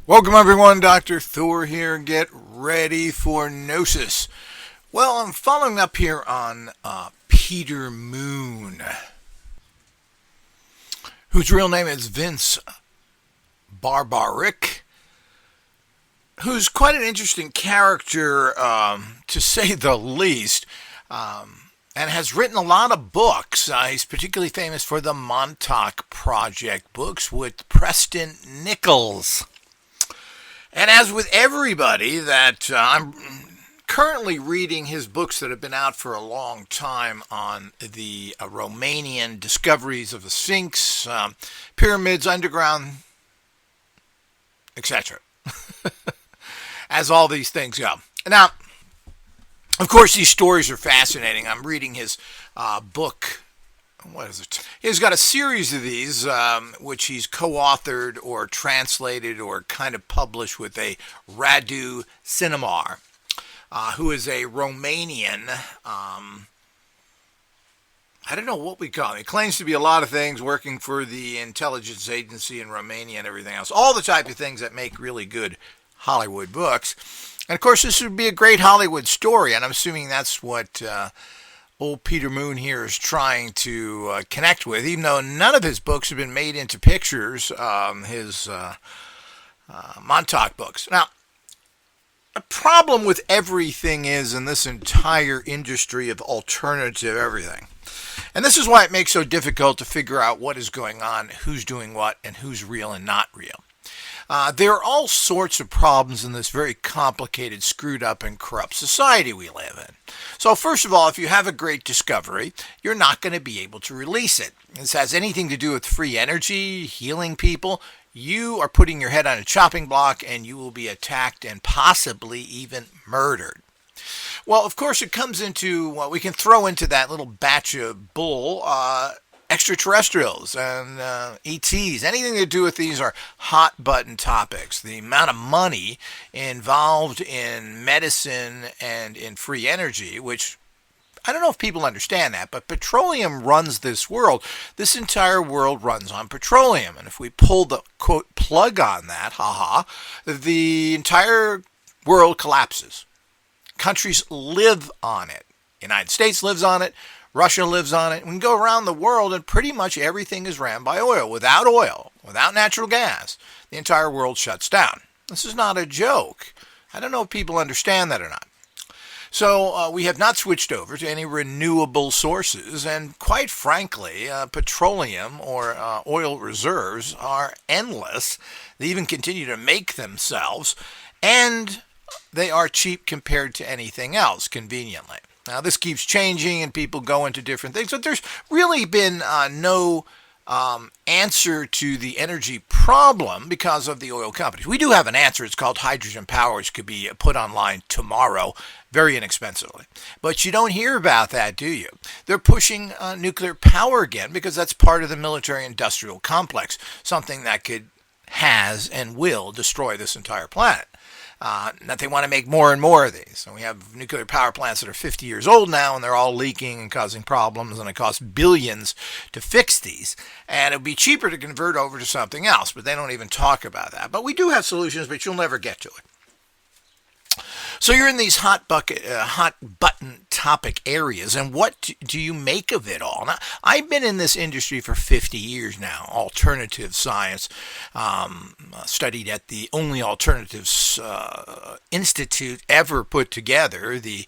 Welcome everyone, Dr. Thor here. Get ready for Gnosis. Well, I'm following up here on Peter Moon, whose real name is Vince Barbaric, who's quite an interesting character, to say the least, and has written a lot of books. He's particularly famous for the Montauk Project books with Preston Nichols. And as with everybody that I'm currently reading his books that have been out for a long time on the Romanian discoveries of the Sphinx, pyramids, underground, etc. As all these things go. Now, of course, these stories are fascinating. I'm reading his book. What is it? He's got a series of these, which he's co-authored or translated or kind of published with a Radu Cinemar, who is a Romanian, I don't know what we call him. He claims to be a lot of things, working for the intelligence agency in Romania and everything else. All the type of things that make really good Hollywood books. And of course, this would be a great Hollywood story, and I'm assuming that's what old Peter Moon here is trying to connect with, even though none of his books have been made into pictures, his Montauk books. Now, a problem with everything is in this entire industry of alternative everything. And this is why it makes it so difficult to figure out what is going on, who's doing what, and who's real and not real. There are all sorts of problems in this very complicated, screwed up, and corrupt society we live in. So first of all, if you have a great discovery, you're not going to be able to release it. This has anything to do with free energy, healing people. You are putting your head on a chopping block and you will be attacked and possibly even murdered. Well, of course, it comes into what we can throw into that little batch of bull, extraterrestrials and ETs. Anything to do with these are hot button topics. The amount of money involved in medicine and in free energy, which I don't know if people understand that, but petroleum runs this world. This entire world runs on petroleum. And if we pull the, quote, plug on that, the entire world collapses. Countries live on it. United States lives on it. Russia lives on it. We can go around the world and pretty much everything is ran by oil. Without natural gas, the entire world shuts down. This is not a joke. I don't know if people understand that or not. So we have not switched over to any renewable sources, and quite frankly, petroleum or oil reserves are endless. They even continue to make themselves, and they are cheap compared to anything else, conveniently. Now, this keeps changing and people go into different things, but there's really been no answer to the energy problem because of the oil companies. We do have an answer. It's called hydrogen power, which could be put online tomorrow very inexpensively. But you don't hear about that, do you? They're pushing nuclear power again because that's part of the military-industrial complex, something that has and will destroy this entire planet. That they want to make more and more of these. So we have nuclear power plants that are 50 years old now, and they're all leaking and causing problems, and it costs billions to fix these. And it would be cheaper to convert over to something else, but they don't even talk about that. But we do have solutions, but you'll never get to it. So you're in these hot button topic areas, and what do you make of it all? Now, I've been in this industry for 50 years now, alternative science, studied at the only alternatives institute ever put together, the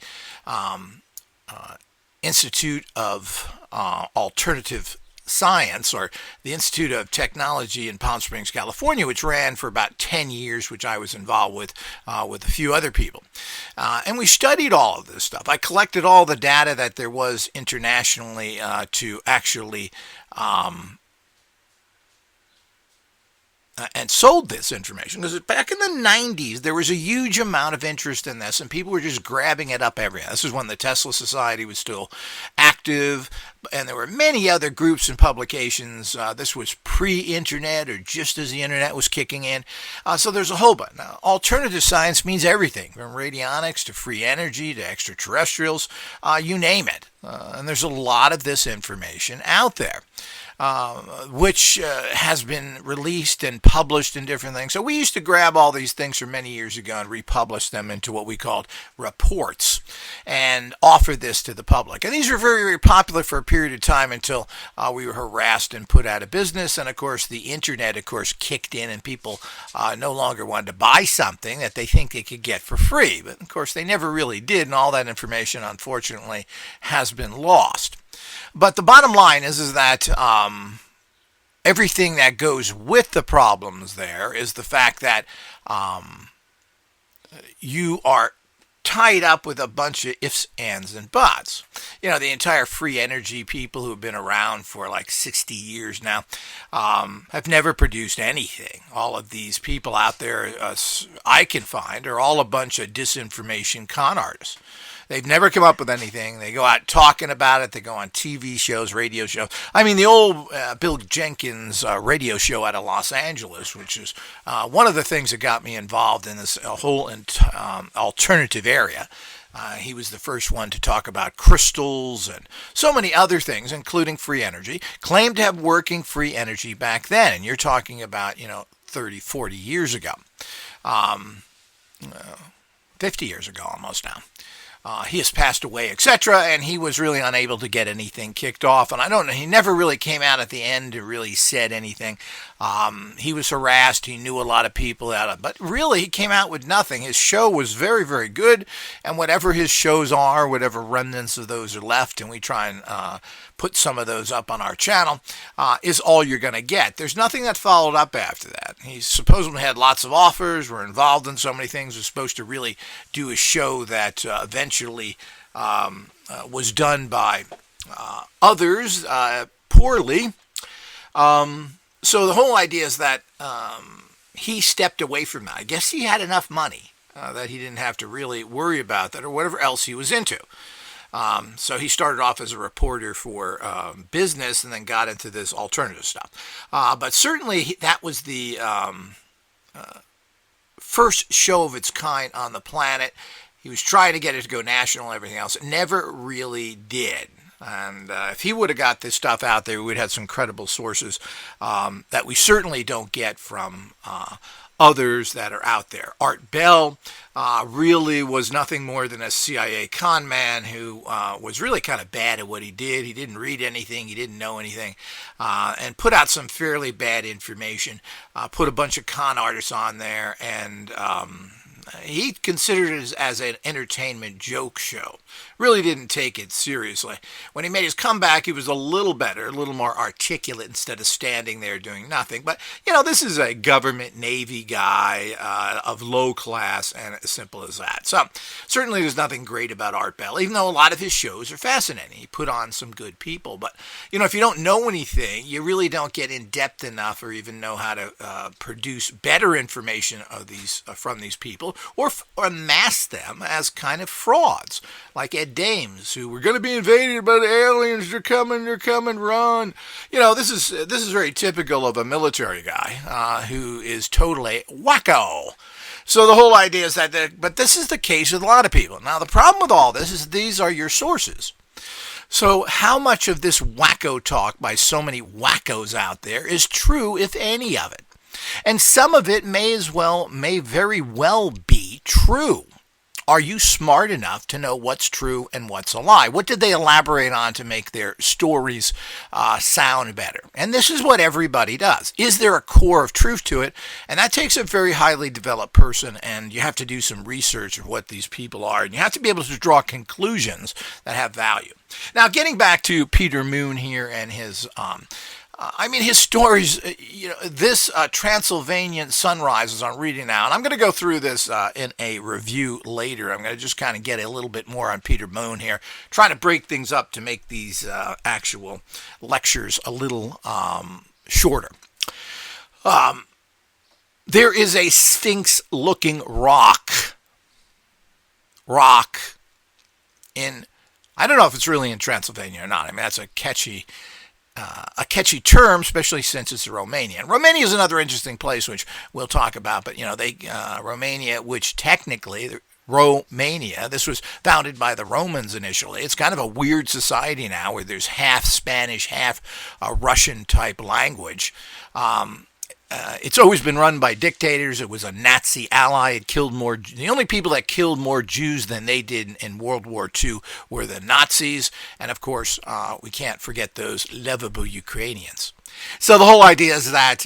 Institute of Alternative Science, or the Institute of Technology in Palm Springs, California, which ran for about 10 years, which I was involved with a few other people. And we studied all of this stuff. I collected all the data that there was internationally to actually and sold this information, because back in the 90s there was a huge amount of interest in this and people were just grabbing it up everywhere. This was when the Tesla Society was still active, and there were many other groups and publications. This was pre-internet, or just as the internet was kicking in. So there's a whole bunch. Now, alternative science means everything from radionics to free energy to extraterrestrials, you name it. and there's a lot of this information out there, which has been released and published in different things. So we used to grab all these things from many years ago and republish them into what we called reports and offer this to the public. And these were very, very popular for a period of time until we were harassed and put out of business. And of course, the internet, of course, kicked in and people no longer wanted to buy something that they think they could get for free. But of course, they never really did. And all that information, unfortunately, has been lost. But the bottom line is that everything that goes with the problems there is the fact that you are tied up with a bunch of ifs, ands, and buts. You know, the entire free energy people who have been around for like 60 years now have never produced anything. All of these people out there I can find are all a bunch of disinformation con artists. They've never come up with anything. They go out talking about it. They go on TV shows, radio shows. I mean, the old Bill Jenkins radio show out of Los Angeles, which is one of the things that got me involved in this whole alternative area. He was the first one to talk about crystals and so many other things, including free energy. Claimed to have working free energy back then. And you're talking about, 30, 40 years ago. 50 years ago almost now. He has passed away, etc., and he was really unable to get anything kicked off. And I don't know, he never really came out at the end to really said anything. He was harassed. He knew a lot of people out of, but really he came out with nothing. His show was very, very good, and whatever his shows are, whatever remnants of those are left, and we try and put some of those up on our channel, is all you're going to get. There's nothing that followed up after that. He supposedly had lots of offers, were involved in so many things, was supposed to really do a show that eventually was done by others poorly. So the whole idea is that he stepped away from that. I guess he had enough money that he didn't have to really worry about that or whatever else he was into. So he started off as a reporter for business and then got into this alternative stuff. But certainly that was the first show of its kind on the planet. He was trying to get it to go national and everything else. It never really did. And if he would have got this stuff out there, we would have some credible sources that we certainly don't get from others that are out there. Art Bell really was nothing more than a CIA con man who was really kind of bad at what he did. He didn't read anything. He didn't know anything. And put out some fairly bad information. Put a bunch of con artists on there. And he considered it as an entertainment joke show. Really didn't take it seriously. When he made his comeback, he was a little better, a little more articulate instead of standing there doing nothing. But, this is a government Navy guy of low class, and as simple as that. So, certainly there's nothing great about Art Bell, even though a lot of his shows are fascinating. He put on some good people. But, if you don't know anything, you really don't get in-depth enough or even know how to produce better information of from these people or mask them as kind of frauds, like Ed Dames, who were going to be invaded by the aliens. They're coming, run. This is very typical of a military guy who is totally wacko. So the whole idea is but this is the case with a lot of people. Now the problem with all this is these are your sources. So how much of this wacko talk by so many wackos out there is true, if any of it? And some of it may very well be true. Are you smart enough to know what's true and what's a lie? What did they elaborate on to make their stories sound better? And this is what everybody does. Is there a core of truth to it? And that takes a very highly developed person, and you have to do some research of what these people are. And you have to be able to draw conclusions that have value. Now, getting back to Peter Moon here and his his stories, this Transylvanian Sunrises I'm reading now, and I'm going to go through this in a review later. I'm going to just kind of get a little bit more on Peter Moon here, trying to break things up to make these actual lectures a little shorter. There is a Sphinx-looking rock in, I don't know if it's really in Transylvania or not. I mean, that's a catchy term, especially since it's Romanian. Romania is another interesting place, which we'll talk about. But Romania, which technically Romania. This was founded by the Romans initially. It's kind of a weird society now where there's half Spanish, half Russian type language. It's always been run by dictators. It was a Nazi ally. It killed more. The only people that killed more Jews than they did in World War II were the Nazis. And of course, we can't forget those lovable Ukrainians. So the whole idea is that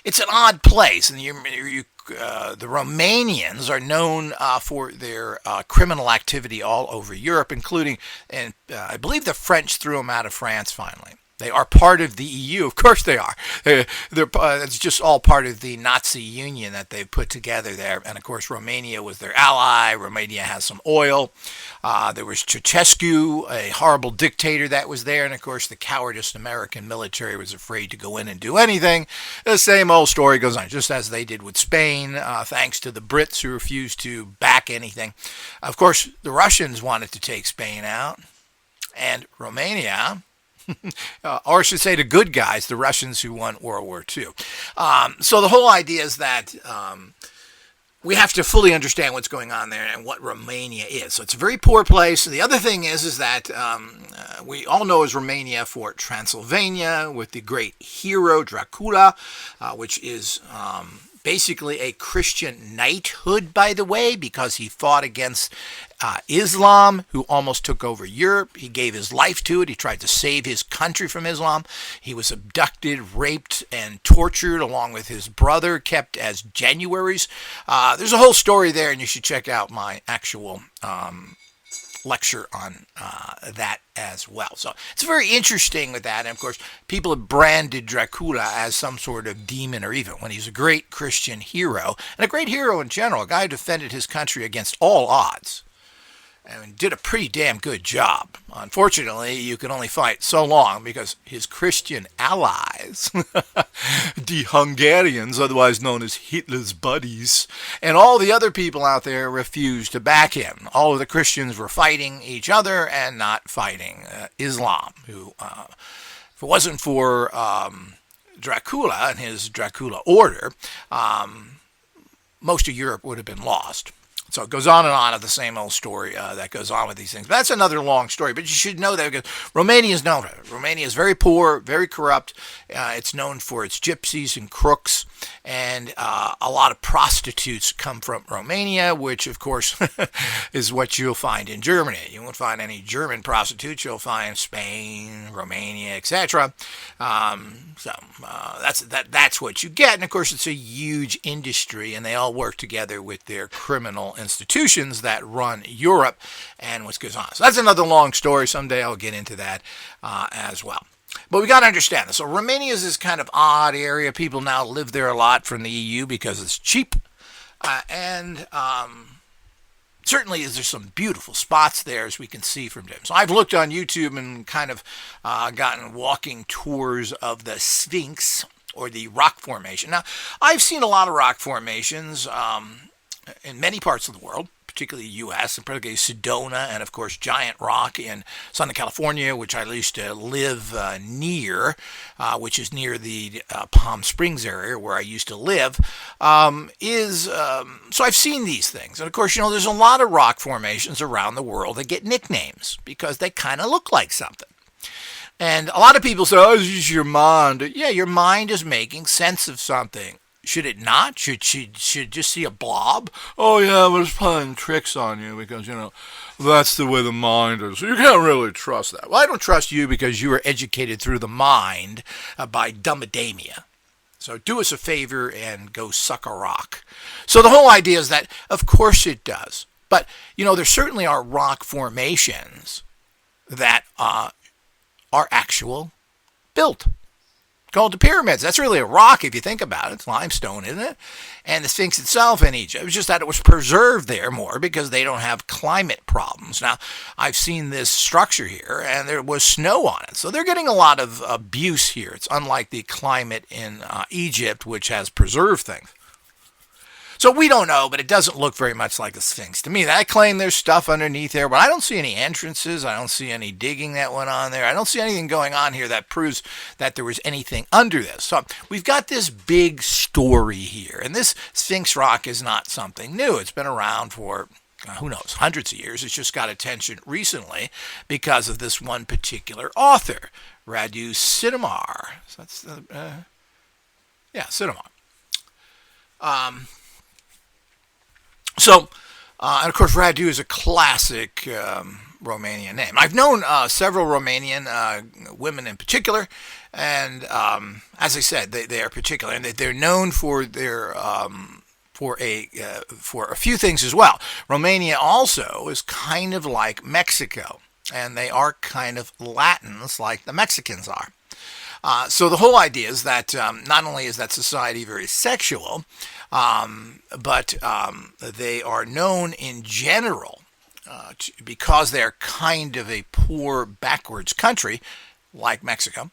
it's an odd place. And the Romanians are known for their criminal activity all over Europe, including, and I believe the French threw them out of France finally. They are part of the EU. Of course they are. It's just all part of the Nazi Union that they've put together there. And of course, Romania was their ally. Romania has some oil. There was Ceausescu, a horrible dictator that was there. And of course, the cowardice American military was afraid to go in and do anything. The same old story goes on, just as they did with Spain, thanks to the Brits who refused to back anything. Of course, the Russians wanted to take Spain out. And Romania... or I should say the good guys, the Russians who won World War II. So the whole idea is that we have to fully understand what's going on there and what Romania is. So it's a very poor place. The other thing is that we all know is Romania for Transylvania with the great hero Dracula, which is basically a Christian knighthood, by the way, because he fought against Islam, who almost took over Europe. He gave his life to it. He tried to save his country from Islam. He was abducted, raped, and tortured along with his brother, kept as Januaries. There's a whole story there, and you should check out my actual lecture on that as well. So it's very interesting with that. And of course, people have branded Dracula as some sort of demon or evil when he's a great Christian hero and a great hero in general, a guy who defended his country against all odds and did a pretty damn good job. Unfortunately, you can only fight so long because his Christian allies, the Hungarians, otherwise known as Hitler's buddies, and all the other people out there refused to back him. All of the Christians were fighting each other and not fighting Islam, who, if it wasn't for Dracula and his Dracula order, most of Europe would have been lost. So it goes on and on of the same old story that goes on with these things. But that's another long story. But you should know that because Romania is known for it. Romania is very poor, very corrupt. It's known for its gypsies and crooks. And a lot of prostitutes come from Romania, which, of course, is what you'll find in Germany. You won't find any German prostitutes. You'll find Spain, Romania, etc. That's what you get. And, of course, it's a huge industry, and they all work together with their criminal institutions that run Europe and what goes on. So that's another long story. Someday I'll get into that as well. But we got to understand this. So Romania is this kind of odd area. People now live there a lot from the EU because it's cheap. And certainly there's some beautiful spots there, as we can see from them. So I've looked on YouTube and kind of gotten walking tours of the Sphinx or the rock formation. Now, I've seen a lot of rock formations in many parts of the world, particularly the U.S., and particularly Sedona, and of course Giant Rock in Southern California, which I used to live near, which is near the Palm Springs area where I used to live, so I've seen these things. And of course, there's a lot of rock formations around the world that get nicknames because they kind of look like something. And a lot of people say, oh, it's just your mind. Yeah, your mind is making sense of something. Should it not? Should just see a blob? Oh, yeah, but it's playing tricks on you because, that's the way the mind is. You can't really trust that. Well, I don't trust you because you were educated through the mind by dumbademia. So do us a favor and go suck a rock. So the whole idea is that, of course it does. But, there certainly are rock formations that are actual built. Called the pyramids. That's really a rock if you think about it. It's limestone, isn't it? And the Sphinx itself in Egypt. It was just that it was preserved there more because they don't have climate problems. Now, I've seen this structure here, and there was snow on it. So they're getting a lot of abuse here. It's unlike the climate in Egypt, which has preserved things. So we don't know, but it doesn't look very much like a Sphinx to me. I claim there's stuff underneath there, but I don't see any entrances. I don't see any digging that went on there. I don't see anything going on here that proves that there was anything under this. So we've got this big story here, and this Sphinx rock is not something new. It's been around for who knows, hundreds of years. It's just got attention recently because of this one particular author, Radu Sidamar. So that's the, Sidamar. And of course, Radu is a classic Romanian name. I've known several Romanian women in particular, and as I said, they are particular, and they're known for their for a few things as well. Romania also is kind of like Mexico, and they are kind of Latins like the Mexicans are. So the whole idea is that not only is that society very sexual, but they are known in general because they're kind of a poor, backwards country like Mexico.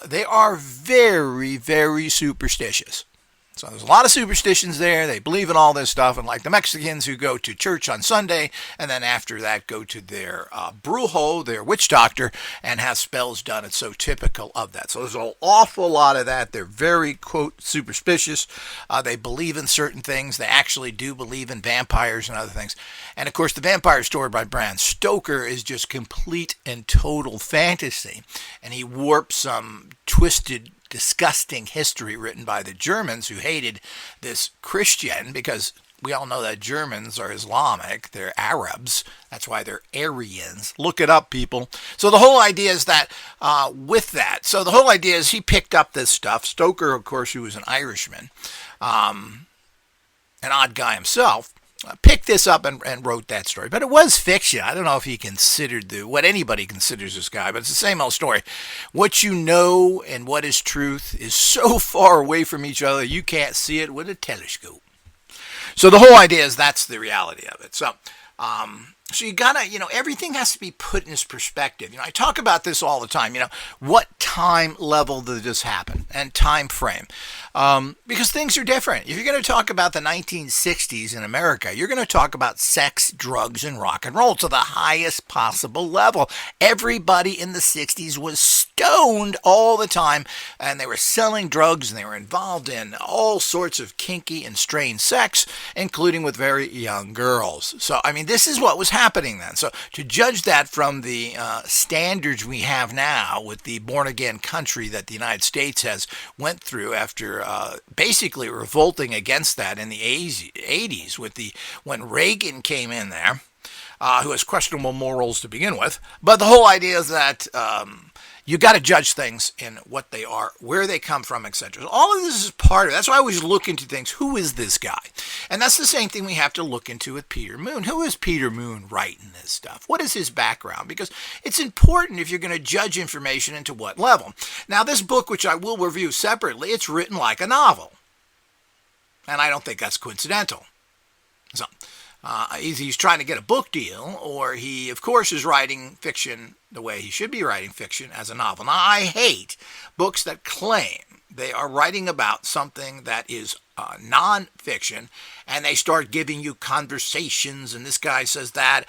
They are very, very superstitious. So there's a lot of superstitions there. They believe in all this stuff. And like the Mexicans who go to church on Sunday and then after that go to their brujo, their witch doctor, and have spells done. It's so typical of that. So there's an awful lot of that. They're very, quote, superstitious. They believe in certain things. They actually do believe in vampires and other things. And of course, the vampire story by Bram Stoker is just complete and total fantasy. And he warps some twisted, disgusting history written by the Germans who hated this Christian, because we all know that Germans are Islamic, they're Arabs, that's why they're Aryans. Look it up, people. So the whole idea is that with that, so the whole idea is he picked up this stuff. Stoker, of course, who was an Irishman, an odd guy himself, picked this up and wrote that story. But it was fiction. I don't know if he considered what anybody considers this guy, but it's the same old story. What you know and what is truth is so far away from each other, you can't see it with a telescope. So the whole idea is that's the reality of it. So you gotta, everything has to be put in its perspective. I talk about this all the time. What time level did this happen and time frame? Because things are different. If you're going to talk about the 1960s in America, you're going to talk about sex, drugs, and rock and roll to the highest possible level. Everybody in the 60s was stoned all the time, and they were selling drugs, and they were involved in all sorts of kinky and strange sex, including with very young girls. So, this is what was happening then. So to judge that from the standards we have now with the born-again country that the United States has went through after basically revolting against that in the 80s when Reagan came in there, who has questionable morals to begin with. But the whole idea is that you got to judge things in what they are, where they come from, etc. All of this is part of it. That's why I always look into things. Who is this guy? And that's the same thing we have to look into with Peter Moon. Who is Peter Moon writing this stuff? What is his background? Because it's important if you're going to judge information into what level. Now, this book, which I will review separately, it's written like a novel. And I don't think that's coincidental. So, either he's trying to get a book deal, or he, of course, is writing fiction the way he should be writing fiction as a novel. Now, I hate books that claim they are writing about something that is non-fiction, and they start giving you conversations, and this guy says that.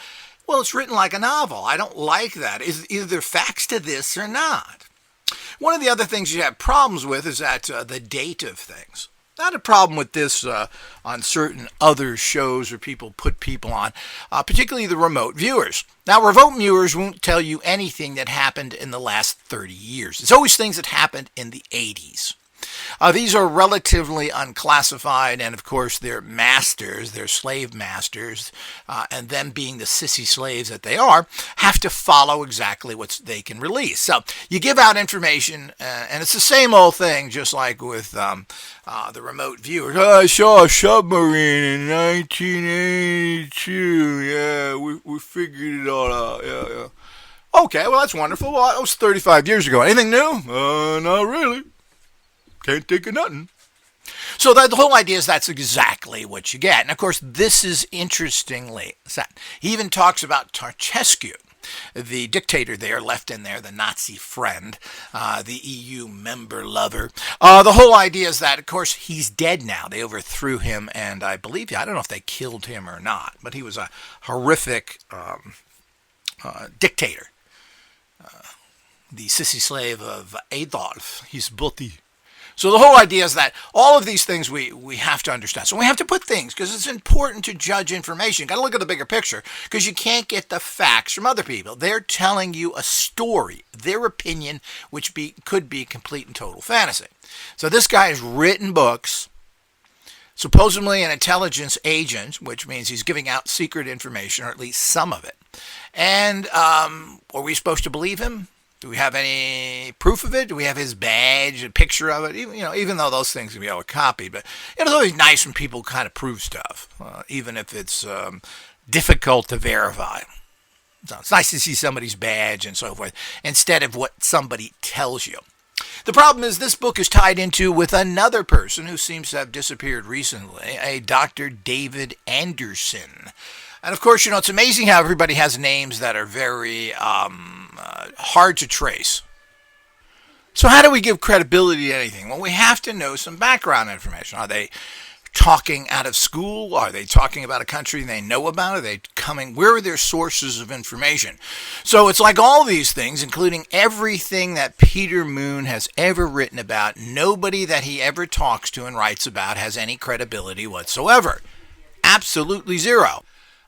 Well, it's written like a novel. I don't like that. Is either there facts to this or not? One of the other things you have problems with is that the date of things. Not a problem with this on certain other shows where people put people on, particularly the remote viewers. Now, remote viewers won't tell you anything that happened in the last 30 years. It's always things that happened in the 80s. These are relatively unclassified, and of course they're masters, they're slave masters, and them being the sissy slaves that they are, have to follow exactly what they can release. So you give out information, and it's the same old thing, just like with the remote viewers. Oh, I saw a submarine in 1982. Yeah, we figured it all out. Yeah. Okay, well, that's wonderful. Well, that was 35 years ago. Anything new? Not really. Can't think of nothing. So the whole idea is that's exactly what you get. And of course, this is interestingly set. He even talks about Tarcescu. the dictator there, left in there, the Nazi friend, the EU member lover. The whole idea is that, of course, he's dead now. They overthrew him, and I believe, I don't know if they killed him or not, but he was a horrific dictator. The sissy slave of Adolf, his body. So the whole idea is that all of these things we have to understand. So we have to put things, because it's important to judge information. You've got to look at the bigger picture, because you can't get the facts from other people. They're telling you a story, their opinion, which could be complete and total fantasy. So this guy has written books, supposedly an intelligence agent, which means he's giving out secret information, or at least some of it. And are we supposed to believe him? Do we have any proof of it? Do we have his badge, a picture of it? Even though those things can be all copied, but it's always nice when people kind of prove stuff, even if it's difficult to verify. So it's nice to see somebody's badge and so forth, instead of what somebody tells you. The problem is this book is tied into with another person who seems to have disappeared recently, a Dr. David Anderson. And of course, it's amazing how everybody has names that are very hard to trace. So how do we give credibility to anything? Well, we have to know some background information. Are they talking out of school? Are they talking about a country they know about? Are they coming? Where are their sources of information? So it's like all these things, including everything that Peter Moon has ever written about. Nobody that he ever talks to and writes about has any credibility whatsoever. Absolutely zero.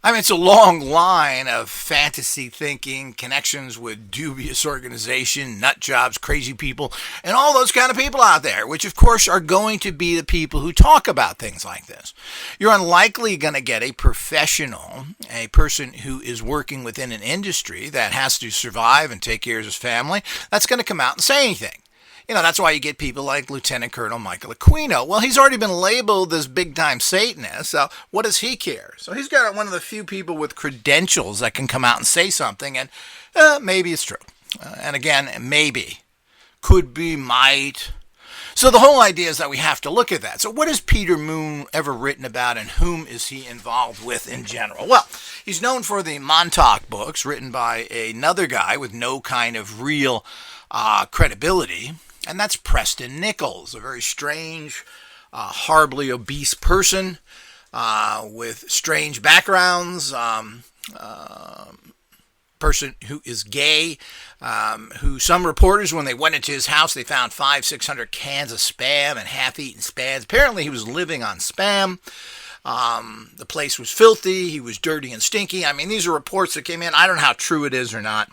I mean, it's a long line of fantasy thinking, connections with dubious organization, nut jobs, crazy people, and all those kind of people out there, which of course are going to be the people who talk about things like this. You're unlikely going to get a professional, a person who is working within an industry that has to survive and take care of his family, that's going to come out and say anything. That's why you get people like Lieutenant Colonel Michael Aquino. Well, he's already been labeled as big-time Satanist, so what does he care? So he's got one of the few people with credentials that can come out and say something, and maybe it's true. And again, maybe. Could be, might. So the whole idea is that we have to look at that. So what has Peter Moon ever written about, and whom is he involved with in general? Well, he's known for the Montauk books, written by another guy with no kind of real credibility. And that's Preston Nichols, a very strange, horribly obese person with strange backgrounds, person who is gay, who some reporters, when they went into his house, they found 500-600 cans of Spam and half-eaten Spams. Apparently he was living on Spam. The place was filthy. He was dirty and stinky. I mean, these are reports that came in. I don't know how true it is or not.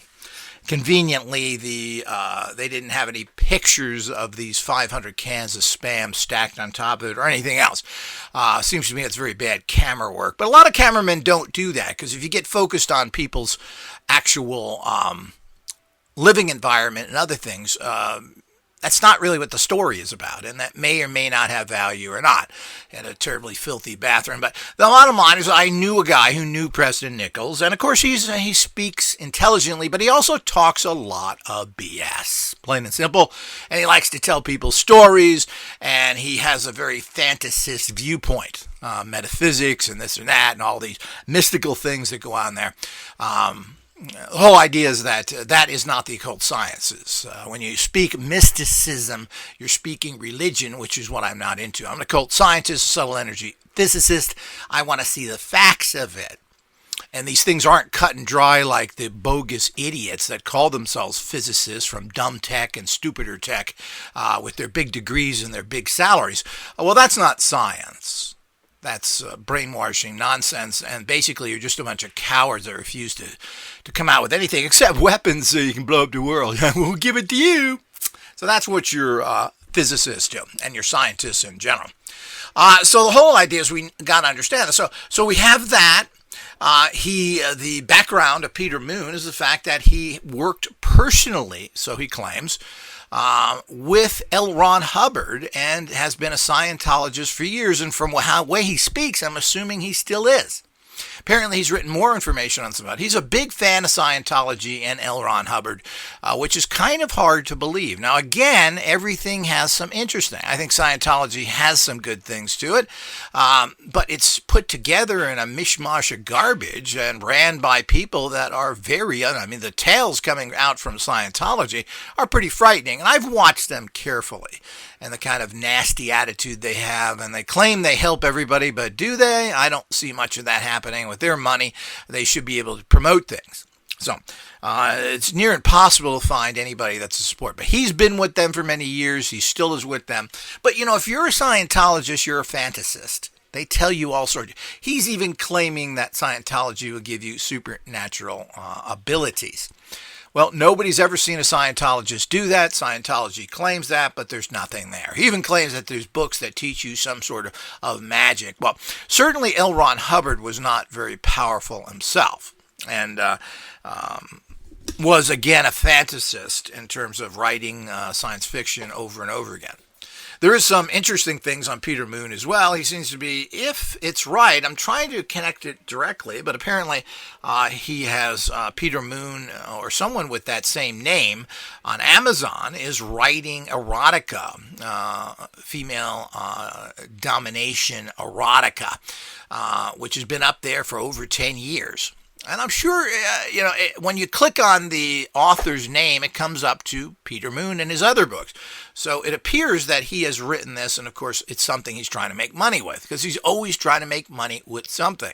Conveniently, they didn't have any pictures of these 500 cans of Spam stacked on top of it or anything else. Seems to me it's very bad camera work. But a lot of cameramen don't do that, because if you get focused on people's actual living environment and other things, that's not really what the story is about, and that may or may not have value or not. In a terribly filthy bathroom. But the bottom line is I knew a guy who knew Preston Nichols, and of course he speaks intelligently, but he also talks a lot of BS, plain and simple, and he likes to tell people stories, and he has a very fantasist viewpoint, metaphysics and this and that, and all these mystical things that go on there. The whole idea is that that is not the occult sciences. When you speak mysticism, you're speaking religion, which is what I'm not into. I'm an occult scientist, subtle energy physicist. I want to see the facts of it. And these things aren't cut and dry like the bogus idiots that call themselves physicists from dumb tech and stupider tech with their big degrees and their big salaries. Well, that's not science. That's brainwashing nonsense, and basically you're just a bunch of cowards that refuse to come out with anything except weapons so you can blow up the world. We'll give it to you. So that's what your physicists do, and your scientists in general. So the whole idea is we got to understand this. So we have that. The background of Peter Moon is the fact that he worked personally, so he claims, with L. Ron Hubbard, and has been a Scientologist for years. And from the way he speaks, I'm assuming he still is. Apparently, he's written more information on some of it. He's a big fan of Scientology and L. Ron Hubbard, which is kind of hard to believe. Now, again, everything has some interesting. I think Scientology has some good things to it, but it's put together in a mishmash of garbage and ran by people that are very, I mean, the tales coming out from Scientology are pretty frightening, and I've watched them carefully, and the kind of nasty attitude they have, and they claim they help everybody, but do they? I don't see much of that happening. With their money, they should be able to promote things. So it's near impossible to find anybody that's a support. But he's been with them for many years. He still is with them. But, you know, if you're a Scientologist, you're a fantasist. They tell you all sorts. He's even claiming that Scientology will give you supernatural abilities. Well, nobody's ever seen a Scientologist do that. Scientology claims that, but there's nothing there. He even claims that there's books that teach you some sort of magic. Well, certainly L. Ron Hubbard was not very powerful himself, and was, again, a fantasist in terms of writing science fiction over and over again. There is some interesting things on Peter Moon as well. He seems to be, if it's right, I'm trying to connect it directly, but apparently he has Peter Moon or someone with that same name on Amazon is writing erotica, female domination erotica, which has been up there for over 10 years. And I'm sure, when you click on the author's name, it comes up to Peter Moon and his other books. So it appears that he has written this, and of course, it's something he's trying to make money with, because he's always trying to make money with something.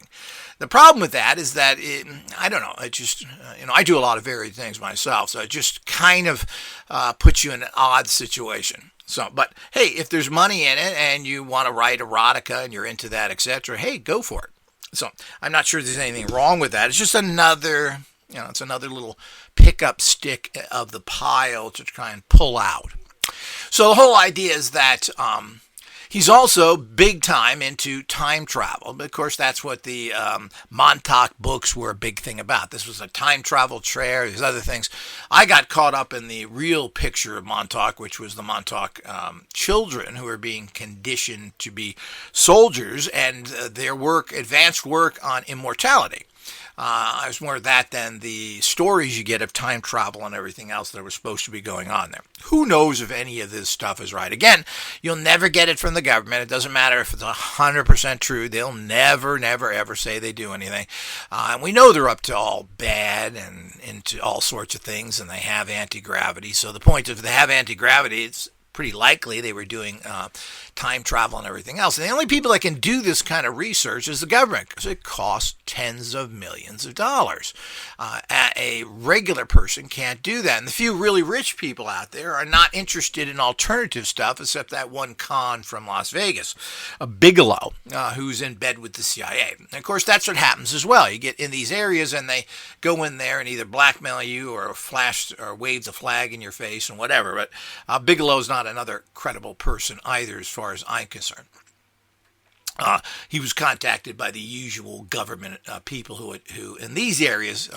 The problem with that is that, I don't know, it just, I do a lot of varied things myself, so it just kind of puts you in an odd situation. So, but hey, if there's money in it, and you want to write erotica, and you're into that, etc., hey, go for it. So I'm not sure there's anything wrong with that. It's just another, it's another little pickup stick of the pile to try and pull out. So the whole idea is that he's also big time into time travel. But of course, that's what the Montauk books were a big thing about. This was a time travel trail, these other things. I got caught up in the real picture of Montauk, which was the Montauk children who were being conditioned to be soldiers, and their work, advanced work on immortality. I was more of that than the stories you get of time travel and everything else that was supposed to be going on there. Who knows if any of this stuff is right? Again, you'll never get it from the government. It doesn't matter if it's 100% true. They'll never, ever say they do anything. And we know they're up to all bad and into all sorts of things, and they have anti-gravity. So the point is, if they have anti-gravity, it's pretty likely they were doing time travel and everything else. And the only people that can do this kind of research is the government, because it costs tens of millions of dollars. A regular person can't do that. And the few really rich people out there are not interested in alternative stuff, except that one con from Las Vegas, a Bigelow, who's in bed with the CIA. And of course, that's what happens as well. You get in these areas and they go in there and either blackmail you or flash or waves a flag in your face and whatever. But Bigelow's not another credible person either, as far as I'm concerned. He was contacted by the usual government people who in these areas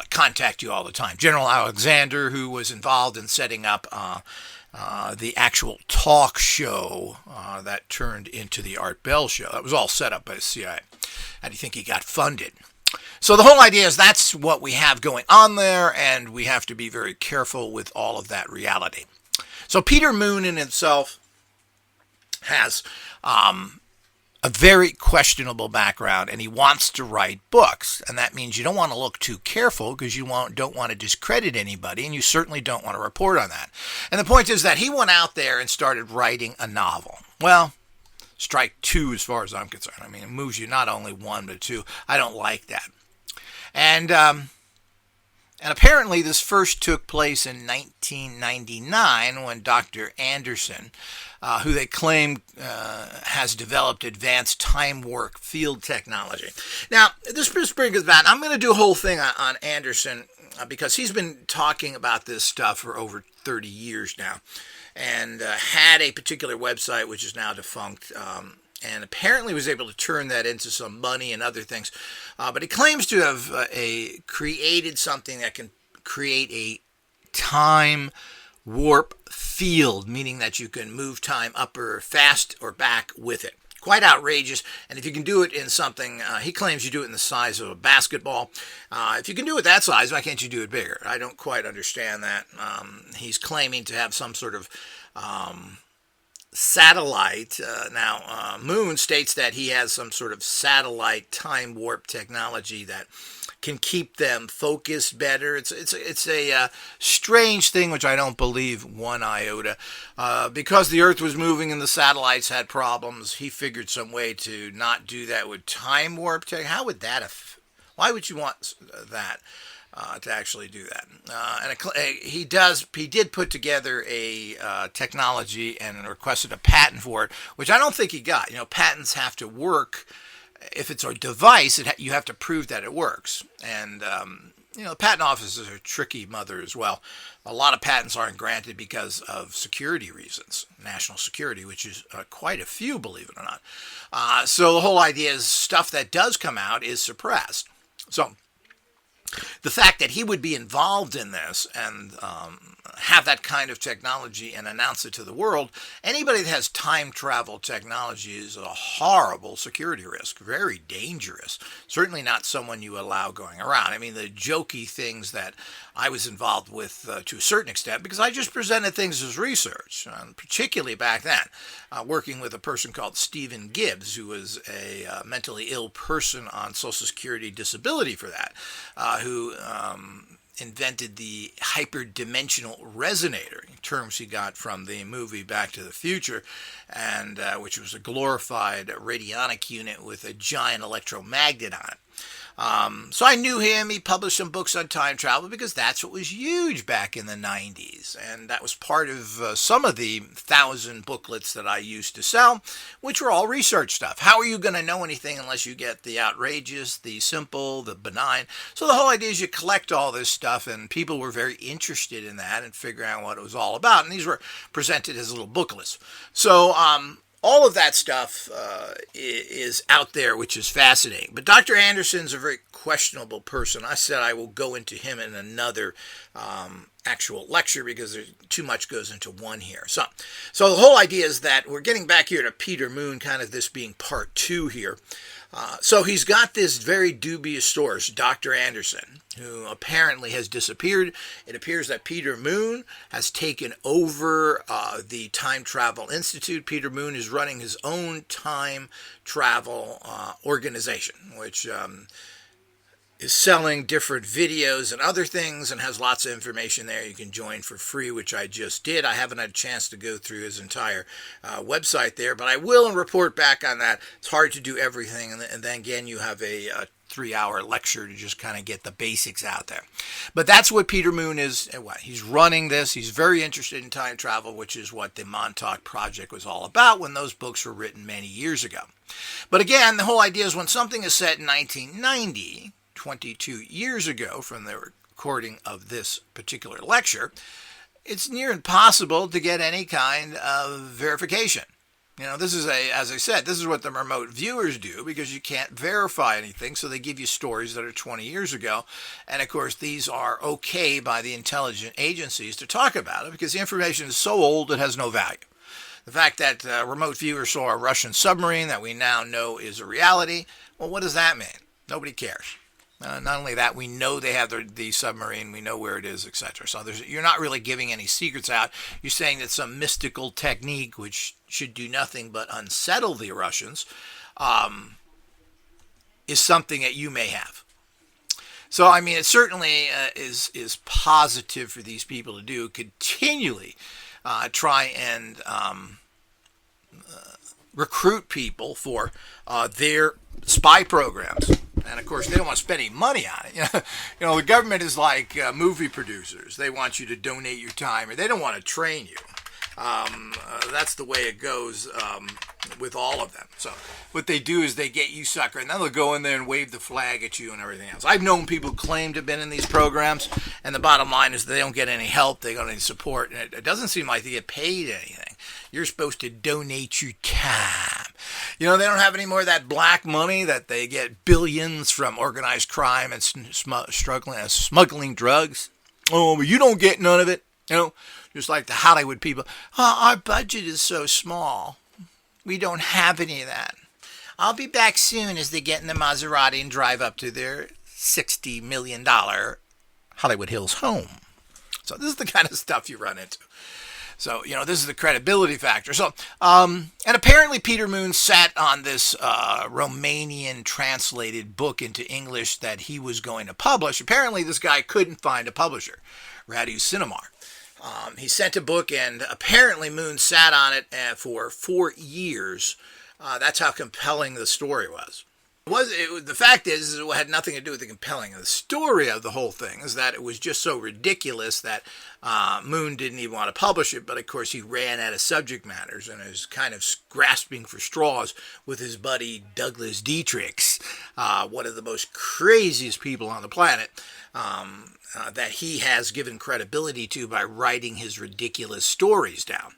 contact you all the time. General Alexander, who was involved in setting up the actual talk show that turned into the Art Bell show. That was all set up by the CIA. How do you think he got funded? So the whole idea is that's what we have going on there, and we have to be very careful with all of that reality. So Peter Moon in itself has a very questionable background, and he wants to write books. And that means you don't want to look too careful, because you don't want to discredit anybody, and you certainly don't want to report on that. And the point is that he went out there and started writing a novel. Well, strike two as far as I'm concerned. I mean, it moves you not only one, but two. I don't like that. And apparently this first took place in 1999 when Dr. Anderson, who they claim has developed advanced time warp field technology. Now, this brings us back. I'm going to do a whole thing on Anderson because he's been talking about this stuff for over 30 years now, and had a particular website which is now defunct, and apparently was able to turn that into some money and other things. But he claims to have created something that can create a time warp field, meaning that you can move time up or fast or back with it. Quite outrageous, and if you can do it in something, he claims you do it in the size of a basketball. If you can do it that size, why can't you do it bigger? I don't quite understand that. He's claiming to have some sort of satellite. Moon states that he has some sort of satellite time warp technology that can keep them focused better. It's a strange thing, which I don't believe one iota. Because the Earth was moving and the satellites had problems, he figured some way to not do that with time warp tech. How would that? Why would you want that? To actually do that, he did put together a technology and requested a patent for it, which I don't think he got. Patents have to work. If it's a device, you have to prove that it works. And, the patent offices are a tricky mother as well. A lot of patents aren't granted because of security reasons, national security, which is quite a few, believe it or not. So the whole idea is stuff that does come out is suppressed. So the fact that he would be involved in this and have that kind of technology and announce it to the world, anybody that has time travel technology is a horrible security risk, very dangerous. Certainly not someone you allow going around. I mean, the jokey things that I was involved with to a certain extent, because I just presented things as research, particularly back then, working with a person called Stephen Gibbs, who was a mentally ill person on Social Security disability for that, who invented the hyperdimensional resonator, terms he got from the movie Back to the Future, and which was a glorified radionic unit with a giant electromagnet on it. So I knew him. He published some books on time travel because that's what was huge back in the 90s. And that was part of some of the 1,000 booklets that I used to sell, which were all research stuff. How are you going to know anything unless you get the outrageous, the simple, the benign? So the whole idea is you collect all this stuff, and people were very interested in that and figuring out what it was all about. And these were presented as little booklets. So, all of that stuff is out there, which is fascinating. But Dr. Anderson's a very questionable person. I said I will go into him in another actual lecture because too much goes into one here. So the whole idea is that we're getting back here to Peter Moon, kind of this being part 2 here. So he's got this very dubious source, Dr. Anderson, who apparently has disappeared. It appears that Peter Moon has taken over the Time Travel Institute. Peter Moon is running his own time travel organization, which is selling different videos and other things and has lots of information there. You can join for free, which I just did. I haven't had a chance to go through his entire website there, but I will and report back on that. It's hard to do everything, and then again, you have a 3-hour lecture to just kind of get the basics out there. But that's what Peter Moon is. He's running this. He's very interested in time travel, which is what the Montauk Project was all about when those books were written many years ago. But again, the whole idea is when something is set in 1990, 22 years ago from the recording of this particular lecture, it's near impossible to get any kind of verification. This is as I said, this is what the remote viewers do because you can't verify anything, so they give you stories that are 20 years ago. And of course, these are okay by the intelligence agencies to talk about it because the information is so old it has no value. The fact that remote viewers saw a Russian submarine that we now know is a reality, well, what does that mean? Nobody cares. Not only that, we know they have the submarine, we know where it is, etc. So you're not really giving any secrets out. You're saying that some mystical technique, which should do nothing but unsettle the Russians, is something that you may have. So, I mean, it certainly is positive for these people to do, continually try and recruit people for their spy programs. And of course, they don't want to spend any money on it. The government is like movie producers. They want you to donate your time, or they don't want to train you. That's the way it goes with all of them. So what they do is they get you sucker, and then they'll go in there and wave the flag at you and everything else. I've known people claim to have been in these programs, and the bottom line is they don't get any help, they don't get any support, and it doesn't seem like they get paid anything. You're supposed to donate your time. They don't have any more of that black money that they get billions from organized crime and smuggling drugs. Oh, but you don't get none of it. Just like the Hollywood people. Oh, our budget is so small. We don't have any of that. I'll be back soon as they get in the Maserati and drive up to their $60 million Hollywood Hills home. So this is the kind of stuff you run into. So, this is the credibility factor. So, and apparently Peter Moon sat on this Romanian translated book into English that he was going to publish. Apparently this guy couldn't find a publisher, Radu Cinemar. He sent a book, and apparently Moon sat on it for 4 years. That's how compelling the story was. The fact is, it had nothing to do with the compelling of the story of the whole thing, is that it was just so ridiculous that Moon didn't even want to publish it, but of course he ran out of subject matters and was kind of grasping for straws with his buddy Douglas Dietrichs, one of the most craziest people on the planet, that he has given credibility to by writing his ridiculous stories down.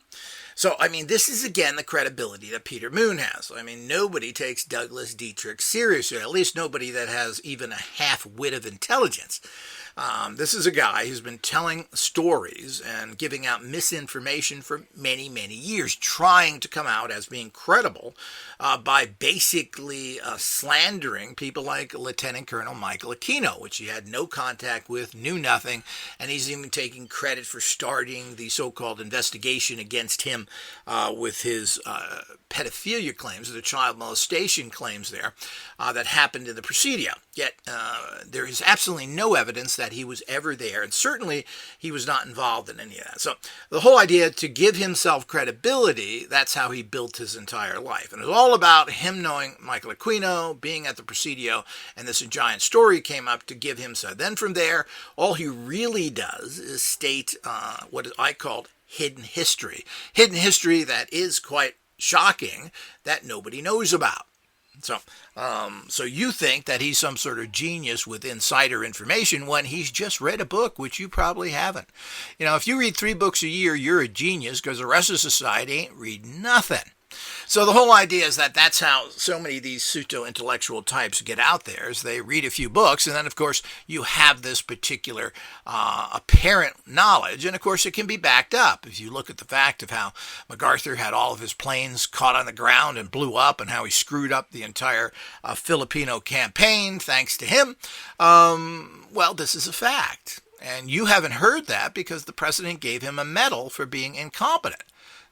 So, this is, again, the credibility that Peter Moon has. Nobody takes Douglas Dietrich seriously, at least nobody that has even a half-wit of intelligence. This is a guy who's been telling stories and giving out misinformation for many, many years, trying to come out as being credible by basically slandering people like Lieutenant Colonel Michael Aquino, which he had no contact with, knew nothing, and he's even taking credit for starting the so-called investigation against him with his pedophilia claims, the child molestation claims there that happened in the Presidio. Yet there is absolutely no evidence that he was ever there, and certainly he was not involved in any of that. So the whole idea to give himself credibility, that's how he built his entire life. And it was all about him knowing Michael Aquino, being at the Presidio, and this giant story came up to give him so. Then from there, all he really does is state what I called hidden history. Hidden history that is quite shocking that nobody knows about. So you think that he's some sort of genius with insider information when he's just read a book, which you probably haven't. If you read 3 books a year, you're a genius, because the rest of society ain't reading nothing. So the whole idea is that that's how so many of these pseudo-intellectual types get out there, is they read a few books, and then, of course, you have this particular apparent knowledge, and, of course, it can be backed up. If you look at the fact of how MacArthur had all of his planes caught on the ground and blew up, and how he screwed up the entire Filipino campaign, thanks to him, well, this is a fact. And you haven't heard that because the president gave him a medal for being incompetent.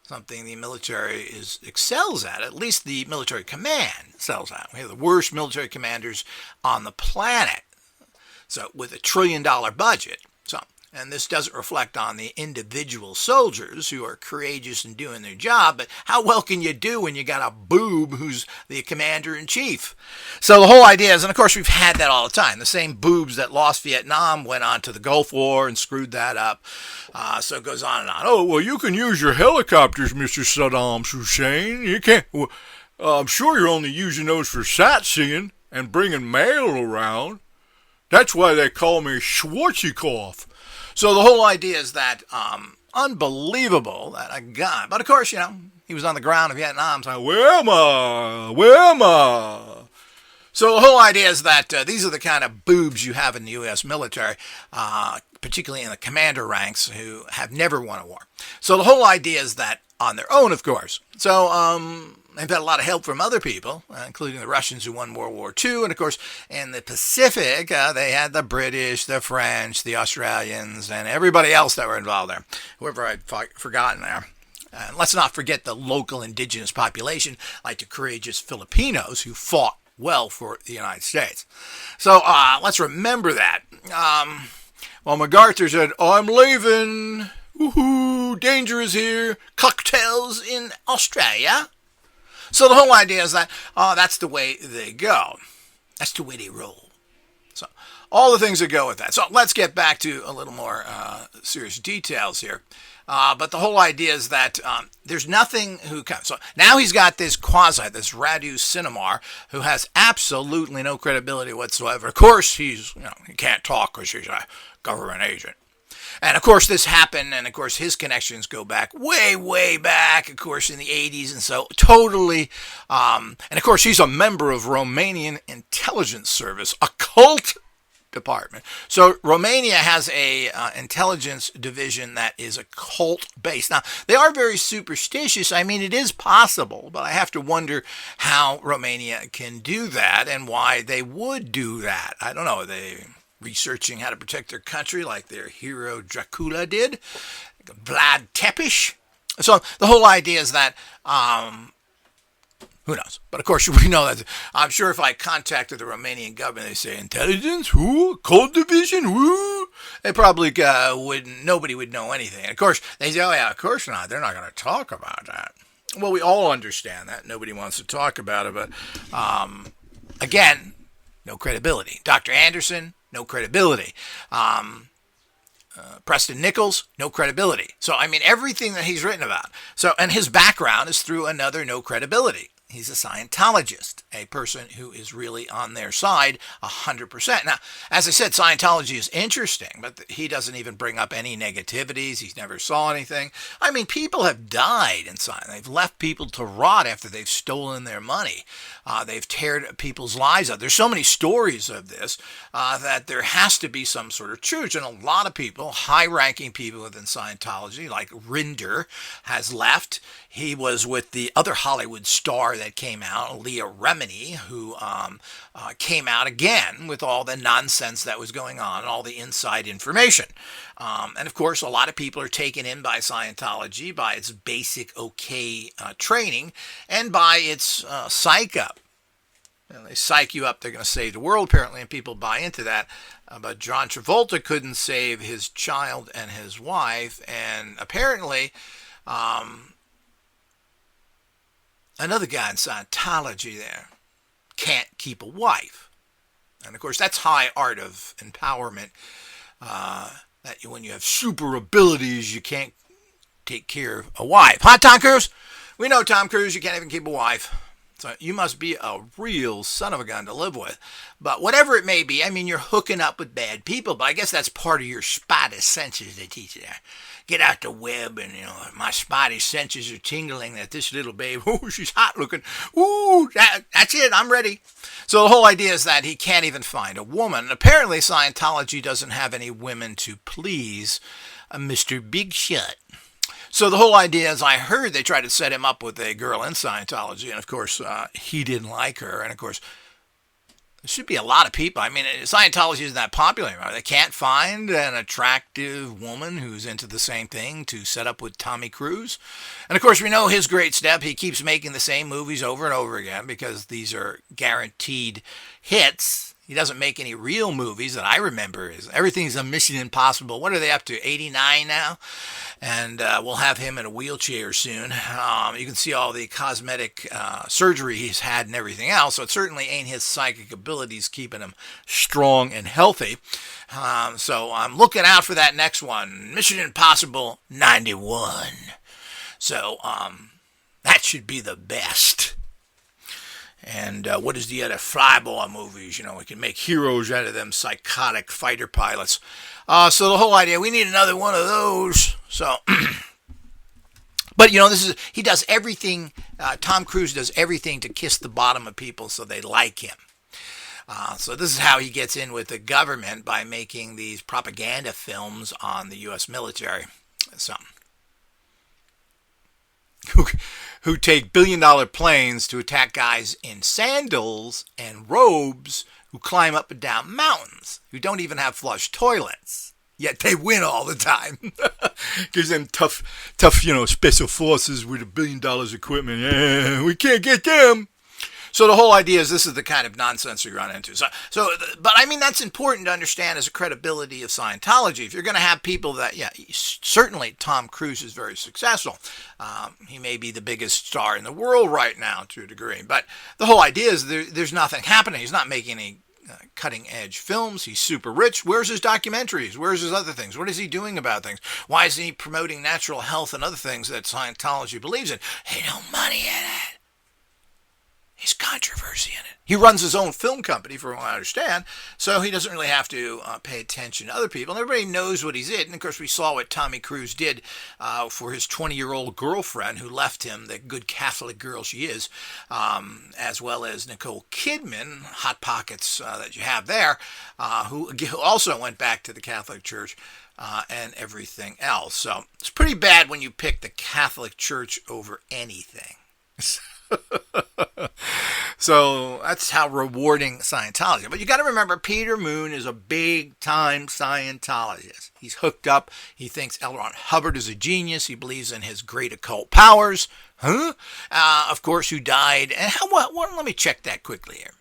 Something the military excels at least the military command excels at. We have the worst military commanders on the planet. So with $1 trillion budget. And this doesn't reflect on the individual soldiers who are courageous in doing their job, but how well can you do when you got a boob who's the commander-in-chief? So the whole idea is, and of course we've had that all the time, the same boobs that lost Vietnam went on to the Gulf War and screwed that up. So it goes on and on. Oh, well, you can use your helicopters, Mr. Saddam Hussein. You can't. Well, I'm sure you're only using those for sightseeing and bringing mail around. That's why they call me Schwarzkopf. So the whole idea is that unbelievable that a guy, but of course, he was on the ground in Vietnam, so where am I? Where am I? So the whole idea is that these are the kind of boobs you have in the U.S. military, particularly in the commander ranks, who have never won a war. So the whole idea is that on their own, of course. So they've had a lot of help from other people, including the Russians who won World War II. And, of course, in the Pacific, they had the British, the French, the Australians, and everybody else that were involved there, whoever I'd forgotten there. And let's not forget the local indigenous population, like the courageous Filipinos who fought well for the United States. So let's remember that. Well, MacArthur said, I'm leaving. Woohoo, danger is here. Cocktails in Australia. So the whole idea is that, that's the way they go. That's the way they roll. So all the things that go with that. So let's get back to a little more serious details here. But the whole idea is that there's nothing who comes. So now he's got this Radu Cinemar, who has absolutely no credibility whatsoever. Of course, he can't talk because he's a government agent. And, of course, this happened, and, of course, his connections go back way, way back, of course, in the 80s, and so totally, and, of course, he's a member of Romanian intelligence service, a cult department. So Romania has a intelligence division that is occult based. Now they are very superstitious. I mean, it is possible, but I have to wonder how Romania can do that and why they would do that. I don't know. Are they researching how to protect their country like their hero Dracula did, Vlad Tepes? So the whole idea is that. Who knows? But of course, we know that. I'm sure if I contacted the Romanian government, they say intelligence, who, cold division, who. They probably wouldn't. Nobody would know anything. And of course, they say, "Oh yeah, of course not. They're not going to talk about that." Well, we all understand that. Nobody wants to talk about it, but again, no credibility. Dr. Anderson, no credibility. Preston Nichols, no credibility. So I mean, everything that he's written about. So and his background is through another no credibility. He's a Scientologist, a person who is really on their side 100%. Now, as I said, Scientology is interesting, but he doesn't even bring up any negativities. He's never saw anything. I mean, people have died in Scientology. They've left people to rot after they've stolen their money. They've teared people's lives out. There's so many stories of this that there has to be some sort of truth. And a lot of people, high-ranking people within Scientology, like Rinder, has left. He was with the other Hollywood star that came out, Leah Remini, who came out again with all the nonsense that was going on, all the inside information. And of course, a lot of people are taken in by Scientology, by its basic okay training, and by its psych up. And they psych you up, they're going to save the world, apparently, and people buy into that. But John Travolta couldn't save his child and his wife, and apparently another guy in Scientology there can't keep a wife. And of course, that's high art of empowerment. That when you have super abilities, you can't take care of a wife. Huh, Tom Cruise? We know, Tom Cruise, you can't even keep a wife. So you must be a real son of a gun to live with. But whatever it may be, I mean, you're hooking up with bad people, but I guess that's part of your spidey senses they teach you there. Get out the web and, my spidey senses are tingling that this little babe, oh, she's hot looking. Ooh, that's it, I'm ready. So the whole idea is that he can't even find a woman. Apparently, Scientology doesn't have any women to please Mr. Big Shot. So the whole idea is, I heard they tried to set him up with a girl in Scientology, and of course, he didn't like her. And of course, there should be a lot of people. I mean, Scientology isn't that popular anymore. They can't find an attractive woman who's into the same thing to set up with Tommy Cruise. And of course, we know his great step. He keeps making the same movies over and over again because these are guaranteed hits. He doesn't make any real movies that I remember. Everything's a Mission Impossible. What are they up to, 89 now? And we'll have him in a wheelchair soon. You can see all the cosmetic surgery he's had and everything else. So it certainly ain't his psychic abilities keeping him strong and healthy. So I'm looking out for that next one, Mission Impossible 91. So that should be the best. And what is the other flyboy movies? We can make heroes out of them psychotic fighter pilots. So the whole idea, we need another one of those. So, but he does everything. Tom Cruise does everything to kiss the bottom of people so they like him. So this is how he gets in with the government, by making these propaganda films on the U.S. military. So, who take billion-dollar planes to attack guys in sandals and robes who climb up and down mountains, who don't even have flush toilets. Yet they win all the time. Gives them tough, special forces with $1 billion equipment. Yeah, we can't get them. So the whole idea is, this is the kind of nonsense we run into. But I mean, that's important to understand as a credibility of Scientology. If you're going to have people that, certainly Tom Cruise is very successful. He may be the biggest star in the world right now to a degree. But the whole idea is there's nothing happening. He's not making any cutting-edge films. He's super rich. Where's his documentaries? Where's his other things? What is he doing about things? Why isn't he promoting natural health and other things that Scientology believes in? Ain't no money in it. There's controversy in it. He runs his own film company, from what I understand, so he doesn't really have to pay attention to other people. And everybody knows what he's in. And of course, we saw what Tommy Cruise did for his 20-year-old girlfriend who left him, the good Catholic girl she is, as well as Nicole Kidman, Hot Pockets that you have there, who also went back to the Catholic Church. And everything else. So it's pretty bad when you pick the Catholic Church over anything. So that's how rewarding Scientology. But you got to remember, Peter Moon is a big-time Scientologist. He's hooked up. He thinks L. Ron Hubbard is a genius. He believes in his great occult powers. Of course, who died. And let me check that quickly here.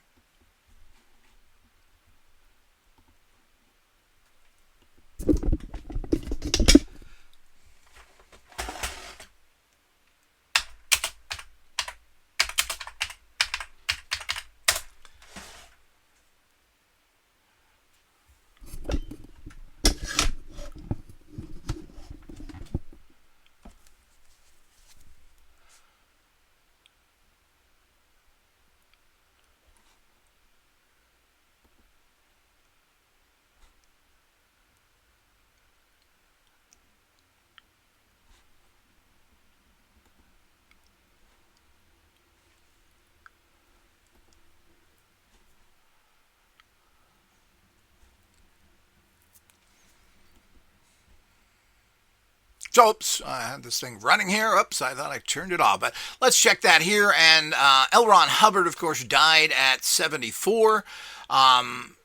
So, oops, I had this thing running here. Oops, I thought I turned it off. But let's check that here. And L. Ron Hubbard, of course, died at 74. And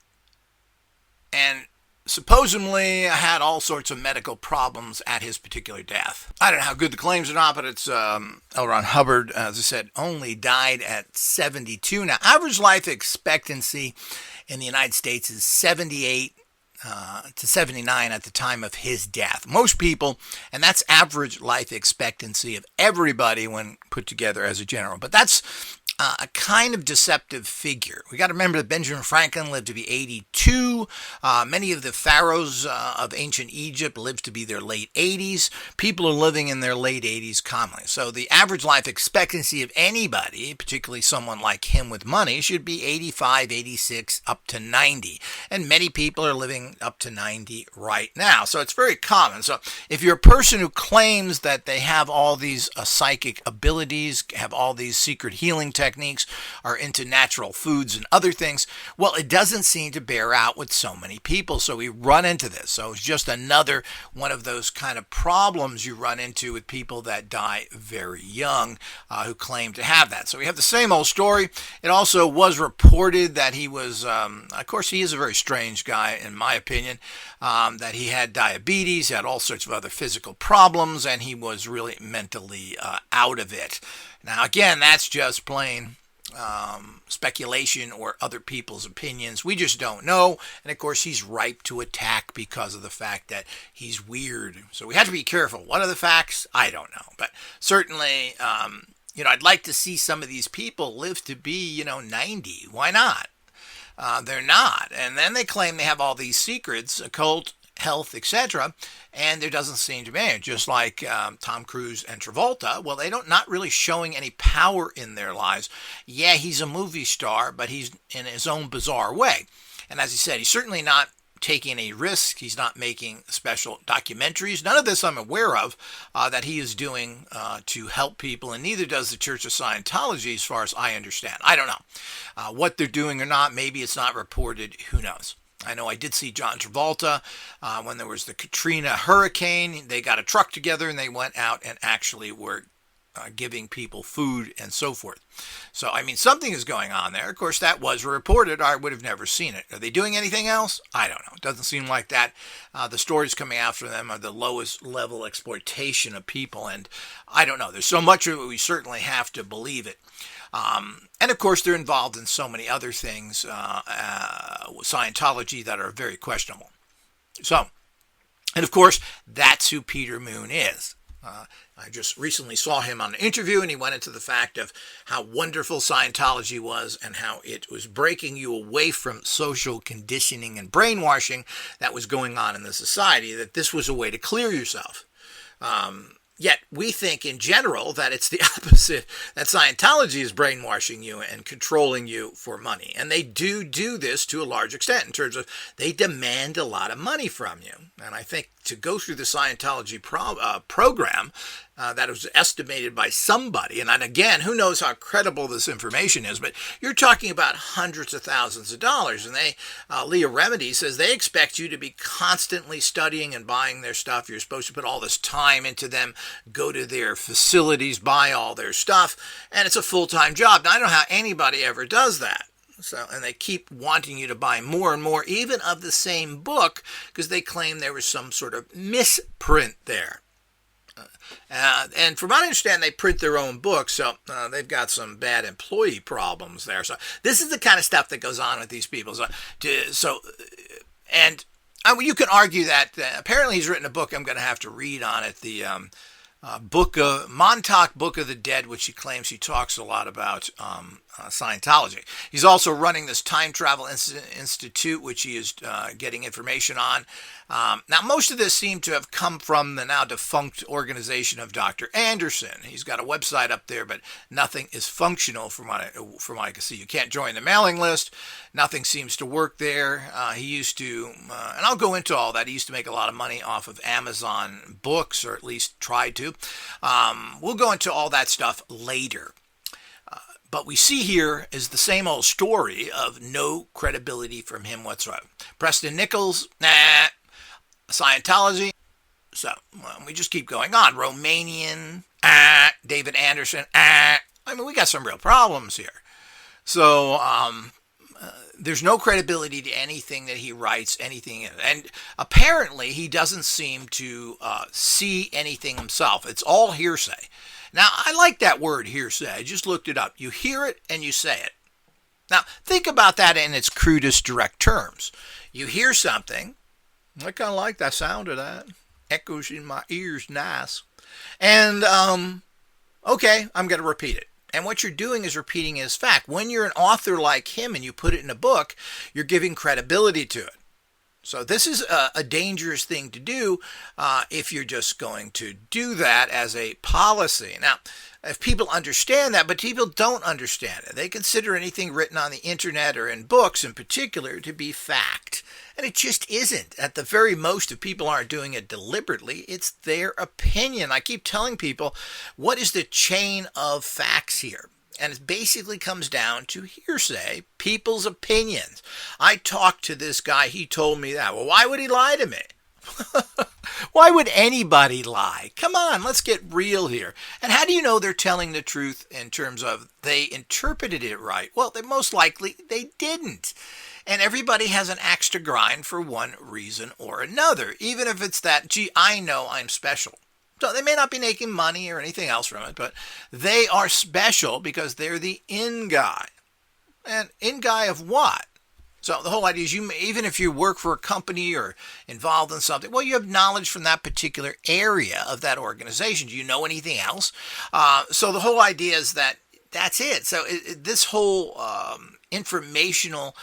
supposedly had all sorts of medical problems at his particular death. I don't know how good the claims are not, but it's L. Ron Hubbard, as I said, only died at 72. Now, average life expectancy in the United States is 78 to 79 at the time of his death. Most people, and that's average life expectancy of everybody when put together as a general. But that's a kind of deceptive figure. We got to remember that Benjamin Franklin lived to be 82. Many of the pharaohs of ancient Egypt lived to be their late 80s. People are living in their late 80s commonly. So the average life expectancy of anybody, particularly someone like him with money, should be 85, 86, up to 90. And many people are living up to 90 right now. So it's very common. So if you're a person who claims that they have all these psychic abilities, have all these secret healing techniques, are into natural foods and other things, well, it doesn't seem to bear out with so many people. So we run into this. So it's just another one of those kind of problems you run into with people that die very young who claim to have that. So we have the same old story. It also was reported that he was, of course, he is a very strange guy, in my opinion, that he had diabetes, had all sorts of other physical problems, and he was really mentally out of it. Now, again, that's just plain speculation or other people's opinions. We just don't know. And, of course, he's ripe to attack because of the fact that he's weird. So we have to be careful. What are the facts? I don't know. But certainly, I'd like to see some of these people live to be, 90. Why not? They're not. And then they claim they have all these secrets, occult, health, etc., and there doesn't seem to be, just like Tom Cruise and Travolta. Well, they don't not really showing any power in their lives. Yeah, he's a movie star, but he's in his own bizarre way. And as he said, he's certainly not taking any risks. He's not making special documentaries. None of this I'm aware of that he is doing to help people, and neither does the Church of Scientology, as far as I understand. I don't know what they're doing or not. Maybe it's not reported. Who knows? I know I did see John Travolta when there was the Katrina hurricane. They got a truck together and they went out and actually were giving people food and so forth. So, I mean, something is going on there. Of course, that was reported. I would have never seen it. Are they doing anything else? I don't know. It doesn't seem like that. The stories coming after them are the lowest level exploitation of people. And I don't know. There's so much of it, we certainly have to believe it. And of course, they're involved in so many other things, Scientology, that are very questionable. So, and of course, that's who Peter Moon is. I just recently saw him on an interview, and he went into the fact of how wonderful Scientology was and how it was breaking you away from social conditioning and brainwashing that was going on in the society, that this was a way to clear yourself. Yet we think in general that it's the opposite, that Scientology is brainwashing you and controlling you for money. And they do this to a large extent in terms of they demand a lot of money from you. And I think to go through the Scientology program that was estimated by somebody, and again, who knows how credible this information is, but you're talking about hundreds of thousands of dollars. And Leah Remedy says they expect you to be constantly studying and buying their stuff. You're supposed to put all this time into them, go to their facilities, buy all their stuff, and it's a full-time job. Now, I don't know how anybody ever does that. So, and they keep wanting you to buy more and more, even of the same book, because they claim there was some sort of misprint there. And from what I understand, they print their own books, so they've got some bad employee problems there. So this is the kind of stuff that goes on with these people. You can argue that apparently he's written a book I'm going to have to read on it, the Montauk Book of the Dead, which he claims he talks a lot about Scientology. He's also running this Time Travel Institute, which he is getting information on. Now, most of this seemed to have come from the now defunct organization of Dr. Anderson. He's got a website up there, but nothing is functional from what I can see. You can't join the mailing list. Nothing seems to work there. He used to, and I'll go into all that, he used to make a lot of money off of Amazon books, or at least tried to. We'll go into all that stuff later. But we see here is the same old story of no credibility from him whatsoever. Preston Nichols, nah. Scientology, so we just keep going on. Romanian, David Anderson, I mean, we got some real problems here. So there's no credibility to anything that he writes, anything. And apparently he doesn't seem to see anything himself. It's all hearsay. Now, I like that word hearsay. I just looked it up. You hear it and you say it. Now, think about that in its crudest direct terms. You hear something. I kind of like the sound of that. Echoes in my ears, nice. And, okay, I'm going to repeat it. And what you're doing is repeating it as fact. When you're an author like him and you put it in a book, you're giving credibility to it. So this is a dangerous thing to do if you're just going to do that as a policy. Now, if people understand that, but people don't understand it. They consider anything written on the internet or in books in particular to be fact. And it just isn't. At the very most, if people aren't doing it deliberately, it's their opinion. I keep telling people, what is the chain of facts here? And it basically comes down to hearsay, people's opinions. I talked to this guy, he told me that. Well, why would he lie to me? Why would anybody lie? Come on, let's get real here. And how do you know they're telling the truth in terms of they interpreted it right? Well, most likely they didn't. And everybody has an axe to grind for one reason or another, even if it's that, gee, I know I'm special. So they may not be making money or anything else from it, but they are special because they're the in guy. And in guy of what? So the whole idea is even if you work for a company or involved in something, well, you have knowledge from that particular area of that organization. Do you know anything else? So the whole idea is that's it. So this whole informational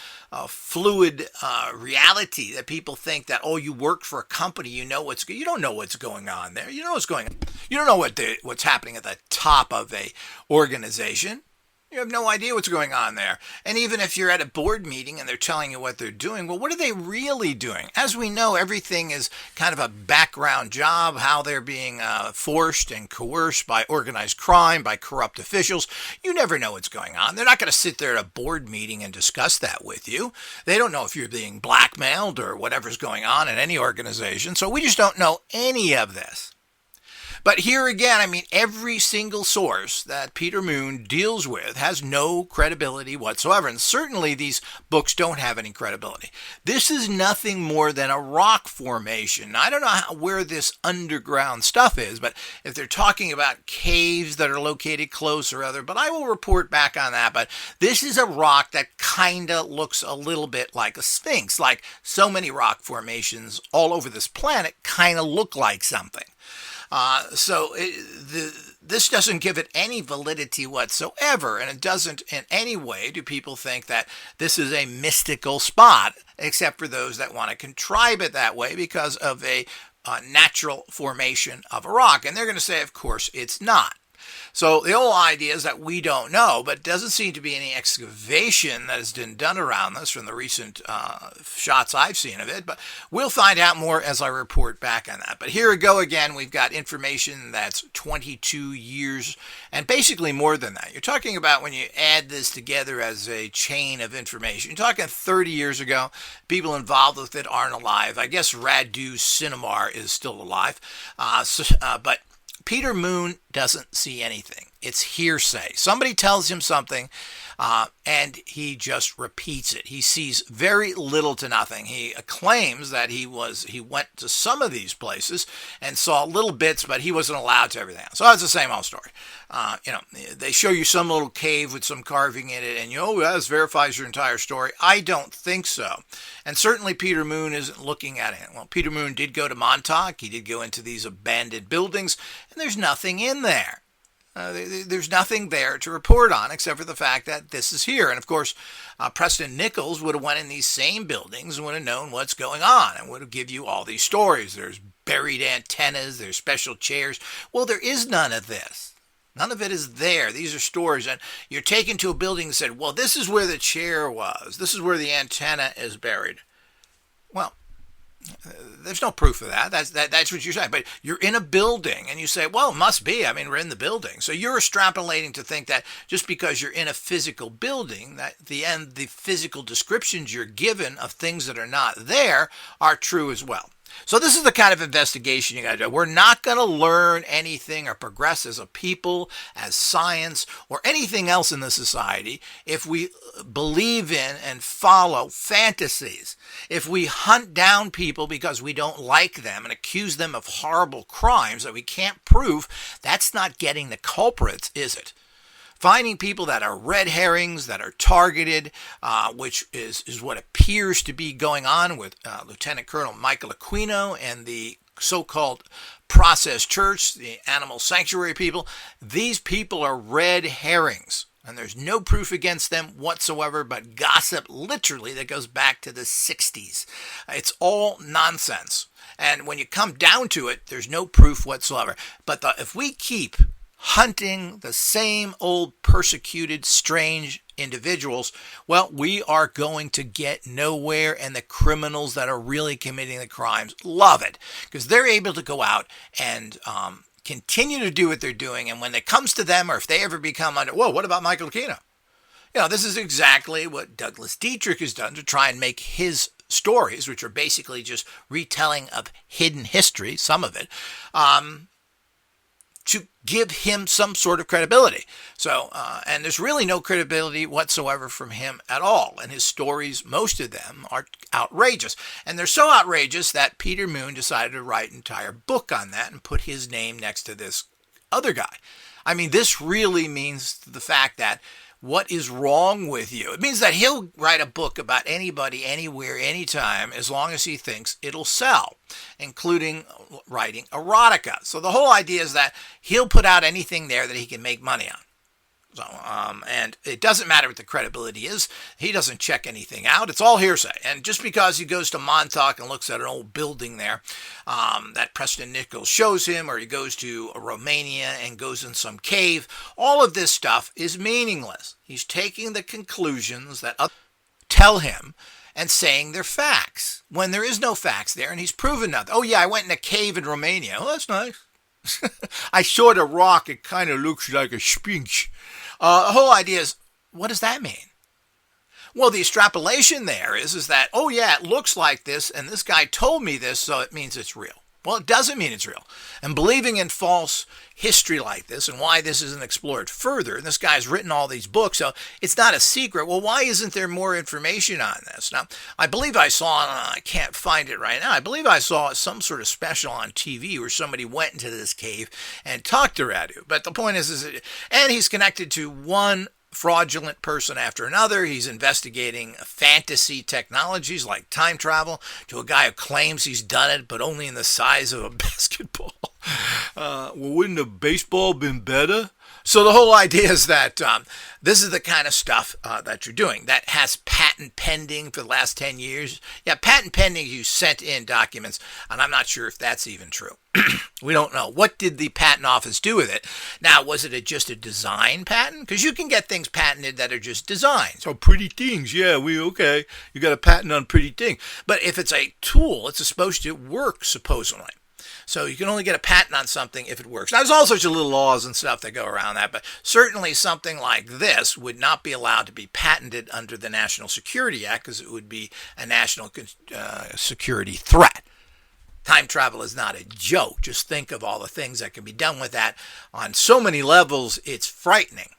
fluid reality that people think that, oh, you work for a company, you don't know what's going on there. You know what's going on. You don't know what's happening at the top of a organization. You have no idea what's going on there. And even if you're at a board meeting and they're telling you what they're doing, well, what are they really doing? As we know, everything is kind of a background job, how they're being forced and coerced by organized crime, by corrupt officials. You never know what's going on. They're not going to sit there at a board meeting and discuss that with you. They don't know if you're being blackmailed or whatever's going on in any organization. So we just don't know any of this. But here again, I mean, every single source that Peter Moon deals with has no credibility whatsoever. And certainly these books don't have any credibility. This is nothing more than a rock formation. I don't know where this underground stuff is, but if they're talking about caves that are located close or other, but I will report back on that. But this is a rock that kind of looks a little bit like a sphinx, like so many rock formations all over this planet kind of look like something. This doesn't give it any validity whatsoever, and it doesn't in any way do people think that this is a mystical spot, except for those that want to contrive it that way because of a natural formation of a rock. And they're going to say, of course, it's not. So the whole idea is that we don't know, but it doesn't seem to be any excavation that has been done around this from the recent shots I've seen of it. But we'll find out more as I report back on that. But here we go again. We've got information that's 22 years and basically more than that. You're talking about when you add this together as a chain of information. You're talking 30 years ago. People involved with it aren't alive. I guess Radu Sinamar is still alive. But Peter Moon doesn't see anything. It's hearsay. Somebody tells him something, and he just repeats it. He sees very little to nothing. He claims that he went to some of these places and saw little bits, but he wasn't allowed to everything else. So it's the same old story. They show you some little cave with some carving in it, and this verifies your entire story. I don't think so. And certainly Peter Moon isn't looking at it. Well, Peter Moon did go to Montauk. He did go into these abandoned buildings, and there's nothing in there. There's nothing there to report on except for the fact that this is here. And of course, Preston Nichols would have went in these same buildings and would have known what's going on and would have give you all these stories. There's buried antennas, there's special chairs. Well, there is none of this. None of it is there. These are stories. And you're taken to a building and said, well, this is where the chair was. This is where the antenna is buried. Well, there's no proof of that. That's what you're saying. But you're in a building and you say, well, it must be. I mean, we're in the building. So you're extrapolating to think that just because you're in a physical building, that the physical descriptions you're given of things that are not there are true as well. So this is the kind of investigation you got to do. We're not going to learn anything or progress as a people, as science, or anything else in the society if we believe in and follow fantasies. If we hunt down people because we don't like them and accuse them of horrible crimes that we can't prove, that's not getting the culprits, is it? Finding people that are red herrings, that are targeted, which is what appears to be going on with Lieutenant Colonel Michael Aquino and the so-called Process Church, the animal sanctuary people. These people are red herrings, and there's no proof against them whatsoever but gossip literally that goes back to the 60s. It's all nonsense. And when you come down to it, there's no proof whatsoever. But if we keep hunting the same old persecuted, strange individuals, well, we are going to get nowhere, and the criminals that are really committing the crimes love it because they're able to go out and continue to do what they're doing. And when it comes to them, or if they ever become what about Michael Aquino? This is exactly what Douglas Dietrich has done to try and make his stories, which are basically just retelling of hidden history, some of it, to give him some sort of credibility. So, and there's really no credibility whatsoever from him at all. And his stories, most of them, are outrageous. And they're so outrageous that Peter Moon decided to write an entire book on that and put his name next to this other guy. I mean, this really means the fact that what is wrong with you? It means that he'll write a book about anybody, anywhere, anytime, as long as he thinks it'll sell, including writing erotica. So the whole idea is that he'll put out anything there that he can make money on. So, and it doesn't matter what the credibility is. He doesn't check anything out. It's all hearsay. And just because he goes to Montauk and looks at an old building there that Preston Nichols shows him, or he goes to Romania and goes in some cave, all of this stuff is meaningless. He's taking the conclusions that others tell him and saying they're facts when there is no facts there, and he's proven nothing. Oh, yeah, I went in a cave in Romania. Oh, that's nice. I saw the rock. It kind of looks like a sphinx. The whole idea is, what does that mean? Well, the extrapolation there is that, oh yeah, it looks like this, and this guy told me this, so it means it's real. Well, it doesn't mean it's real. And believing in false history like this, and why this isn't explored further, and this guy's written all these books, so it's not a secret. Well, why isn't there more information on this? Now, I believe I saw, I can't find it right now, I believe I saw some sort of special on TV where somebody went into this cave and talked to Radu. But the point is and he's connected to one fraudulent person after another. He's investigating fantasy technologies like time travel to a guy who claims he's done it, but only in the size of a basketball. Well, wouldn't a baseball been better? So the whole idea is that this is the kind of stuff that you're doing that has patent pending for the last 10 years. Yeah, patent pending, you sent in documents, and I'm not sure if that's even true. We don't know. What did the patent office do with it? Now, was it just a design patent? Because you can get things patented that are just designs. Oh, pretty things. Yeah, okay. You got a patent on pretty things. But if it's a tool, it's supposed to work, supposedly. So you can only get a patent on something if it works. Now, there's all sorts of little laws and stuff that go around that, but certainly something like this would not be allowed to be patented under the National Security Act because it would be a national security threat. Time travel is not a joke. Just think of all the things that can be done with that on so many levels, it's frightening.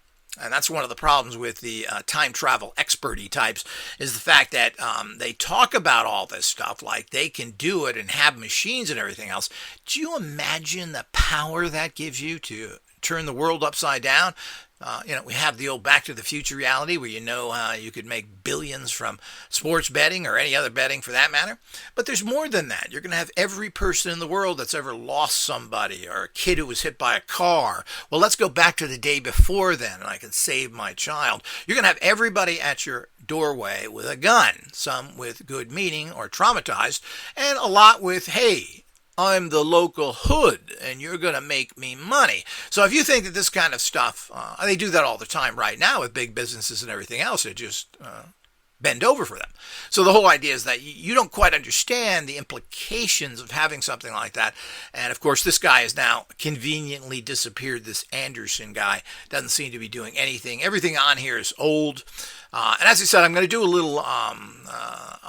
And that's one of the problems with the time travel experty types is the fact that they talk about all this stuff like they can do it and have machines and everything else. Do you imagine the power that gives you to turn the world upside down? We have the old Back to the Future reality where you could make billions from sports betting or any other betting for that matter. But there's more than that. You're going to have every person in the world that's ever lost somebody or a kid who was hit by a car. Well, let's go back to the day before then and I can save my child. You're going to have everybody at your doorway with a gun, some with good meaning or traumatized, and a lot with, hey, I'm the local hood, and you're going to make me money. So if you think that this kind of stuff, they do that all the time right now with big businesses and everything else, it just bend over for them. So the whole idea is that you don't quite understand the implications of having something like that. And of course, this guy has now conveniently disappeared. This Anderson guy doesn't seem to be doing anything. Everything on here is old. And as I said, I'm going to do a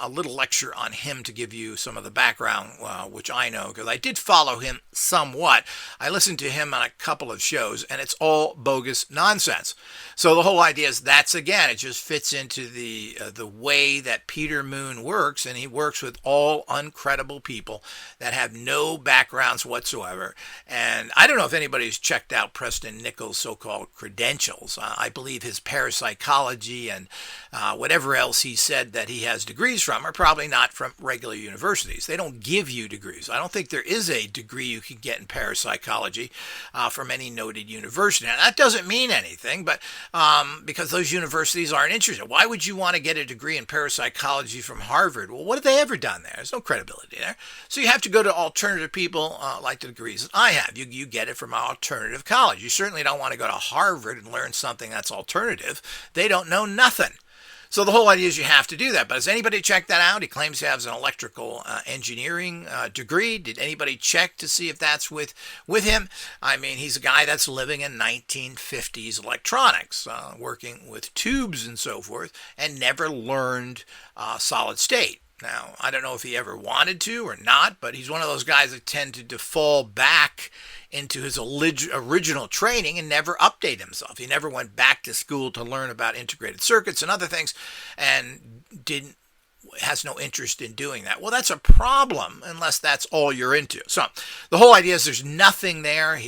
little lecture on him to give you some of the background, which I know because I did follow him somewhat. I listened to him on a couple of shows, and it's all bogus nonsense. So the whole idea is it just fits into the way that Peter Moon works, and he works with all uncredible people that have no backgrounds whatsoever. And I don't know if anybody's checked out Preston Nichols' so-called credentials. I believe his parapsychology and whatever else he said that he has degrees from are probably not from regular universities. They don't give you degrees. I don't think there is a degree you can get in parapsychology from any noted university. Now, that doesn't mean anything, but because those universities aren't interested. Why would you want to get a degree in parapsychology from Harvard? Well, what have they ever done there? There's no credibility there. So you have to go to alternative people like the degrees that I have. You get it from an alternative college. You certainly don't want to go to Harvard and learn something that's alternative. They don't know nothing. So the whole idea is you have to do that. But has anybody checked that out? He claims he has an electrical engineering degree. Did anybody check to see if that's with him? I mean, he's a guy that's living in 1950s electronics, working with tubes and so forth, and never learned solid state. Now, I don't know if he ever wanted to or not, but he's one of those guys that tend to fall back into his original training and never update himself. He never went back to school to learn about integrated circuits and other things and has no interest in doing that. Well, that's a problem unless that's all you're into. So the whole idea is there's nothing there.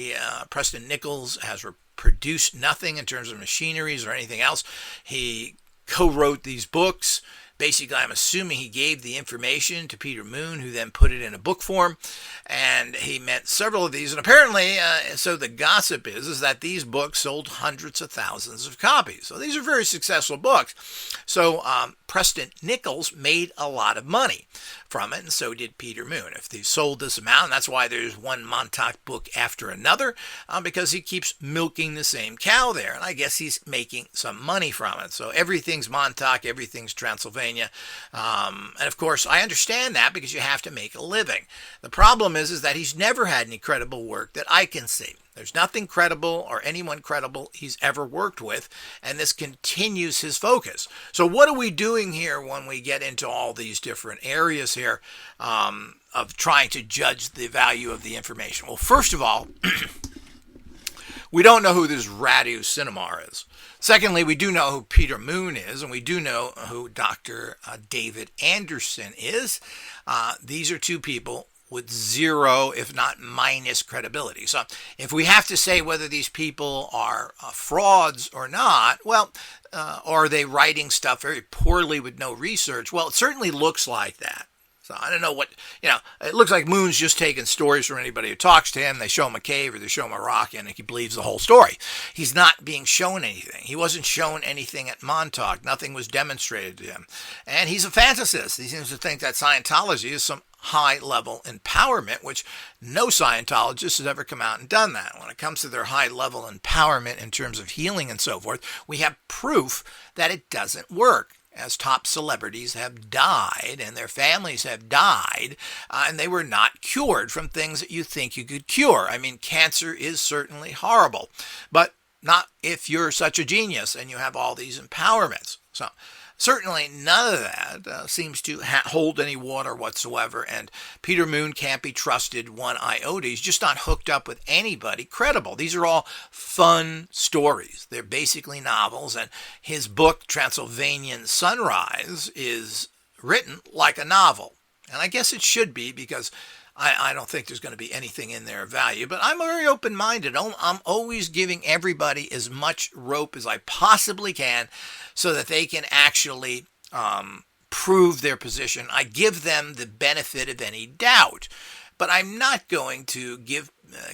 Preston Nichols has produced nothing in terms of machineries or anything else. He co-wrote these books. Basically, I'm assuming he gave the information to Peter Moon, who then put it in a book form, and he met several of these. And apparently, so the gossip is that these books sold hundreds of thousands of copies. So these are very successful books. So Preston Nichols made a lot of money from it, and so did Peter Moon. If they sold this amount, and that's why there's one Montauk book after another, because he keeps milking the same cow there, and I guess he's making some money from it. So everything's Montauk, everything's Transylvania, and of course I understand that because you have to make a living. The problem is that he's never had any credible work that I can see. There's nothing credible or anyone credible he's ever worked with, and this continues his focus. So what are we doing here when we get into all these different areas here of trying to judge the value of the information? Well, first of all, we don't know who this Radu Sinamar is. Secondly, we do know who Peter Moon is, and we do know who Dr. David Anderson is. These are two people with zero, if not minus, credibility. So if we have to say whether these people are frauds or not, well, or are they writing stuff very poorly with no research? Well, it certainly looks like that. So I don't know what, it looks like Moon's just taking stories from anybody who talks to him. They show him a cave or they show him a rock and he believes the whole story. He's not being shown anything. He wasn't shown anything at Montauk. Nothing was demonstrated to him. And he's a fantasist. He seems to think that Scientology is some high-level empowerment, which no Scientologist has ever come out and done that. When it comes to their high-level empowerment in terms of healing and so forth, we have proof that it doesn't work, as top celebrities have died and their families have died, and they were not cured from things that you think you could cure. I mean, cancer is certainly horrible, but not if you're such a genius and you have all these empowerments. So certainly none of that seems to hold any water whatsoever, and Peter Moon can't be trusted one iota. He's just not hooked up with anybody credible. These are all fun stories. They're basically novels, and his book, Transylvanian Sunrise, is written like a novel. And I guess it should be, because I don't think there's going to be anything in there of value, but I'm very open-minded. I'm always giving everybody as much rope as I possibly can so that they can actually prove their position. I give them the benefit of any doubt, but I'm not going to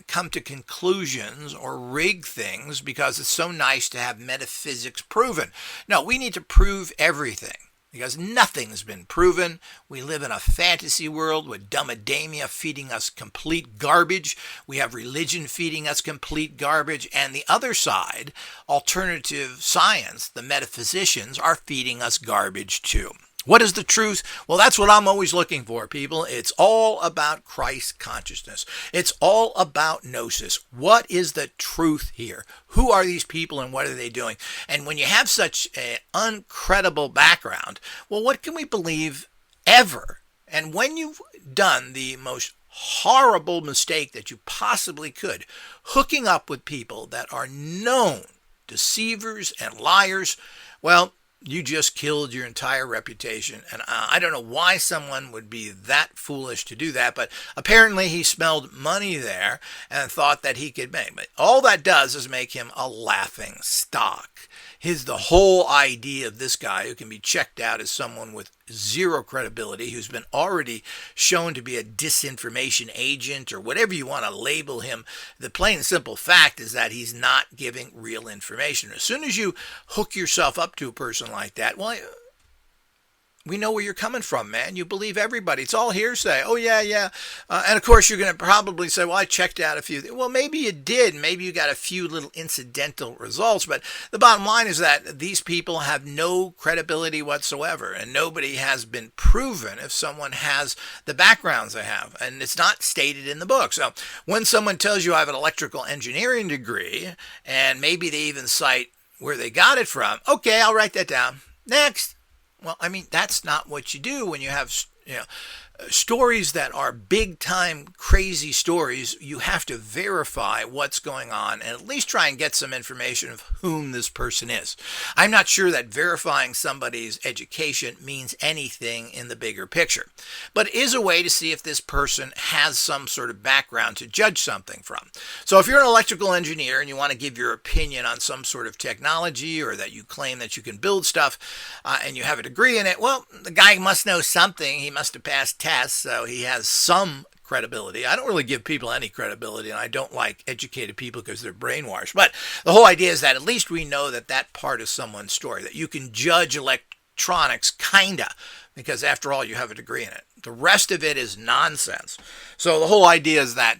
come to conclusions or rig things because it's so nice to have metaphysics proven. No, we need to prove everything, because nothing's been proven. We live in a fantasy world with dumbademia feeding us complete garbage. We have religion feeding us complete garbage. And the other side, alternative science, the metaphysicians, are feeding us garbage too. What is the truth? Well, that's what I'm always looking for, people. It's all about Christ consciousness. It's all about gnosis. What is the truth here? Who are these people and what are they doing? And when you have such an uncredible background, well, what can we believe ever? And when you've done the most horrible mistake that you possibly could, hooking up with people that are known deceivers and liars, well, you just killed your entire reputation. And I don't know why someone would be that foolish to do that, but apparently he smelled money there and thought that he could make. But all that does is make him a laughing stock. The whole idea of this guy, who can be checked out as someone with zero credibility, who's been already shown to be a disinformation agent or whatever you want to label him, the plain and simple fact is that he's not giving real information. As soon as you hook yourself up to a person like that, well, we know where you're coming from, man. You believe everybody. It's all hearsay. Oh, yeah. And, of course, you're going to probably say, well, I checked out a few. Well, maybe you did. Maybe you got a few little incidental results. But the bottom line is that these people have no credibility whatsoever. And nobody has been proven if someone has the backgrounds they have. And it's not stated in the book. So when someone tells you I have an electrical engineering degree, and maybe they even cite where they got it from, okay, I'll write that down. Next. Well, I mean, that's not what you do when you have, stories that are big-time crazy stories. You have to verify what's going on and at least try and get some information of whom this person is. I'm not sure that verifying somebody's education means anything in the bigger picture, but it is a way to see if this person has some sort of background to judge something from. So if you're an electrical engineer and you want to give your opinion on some sort of technology, or that you claim that you can build stuff and you have a degree in it, well, the guy must know something. He must have passed tests, so he has some credibility. I don't really give people any credibility, and I don't like educated people because they're brainwashed. But the whole idea is that at least we know that that part is someone's story, that you can judge electronics, kinda, because after all, you have a degree in it. The rest of it is nonsense. So the whole idea is that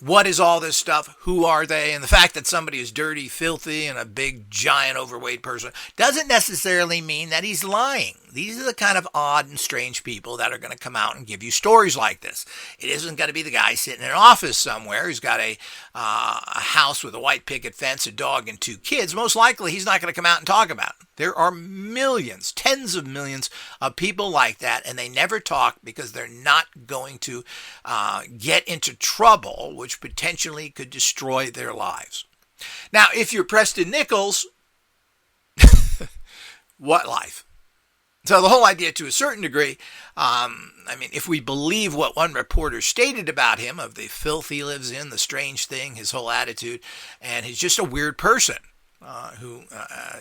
what is all this stuff? Who are they? And the fact that somebody is dirty, filthy, and a big, giant, overweight person doesn't necessarily mean that he's lying. These are the kind of odd and strange people that are going to come out and give you stories like this. It isn't going to be the guy sitting in an office somewhere who's got a house with a white picket fence, a dog, and 2 kids. Most likely, he's not going to come out and talk about it. There are millions, tens of millions of people like that, and they never talk because they're not going to get into trouble, which potentially could destroy their lives. Now, if you're Preston Nichols, what life? So the whole idea, to a certain degree, if we believe what one reporter stated about him, of the filth he lives in, the strange thing, his whole attitude, and he's just a weird person.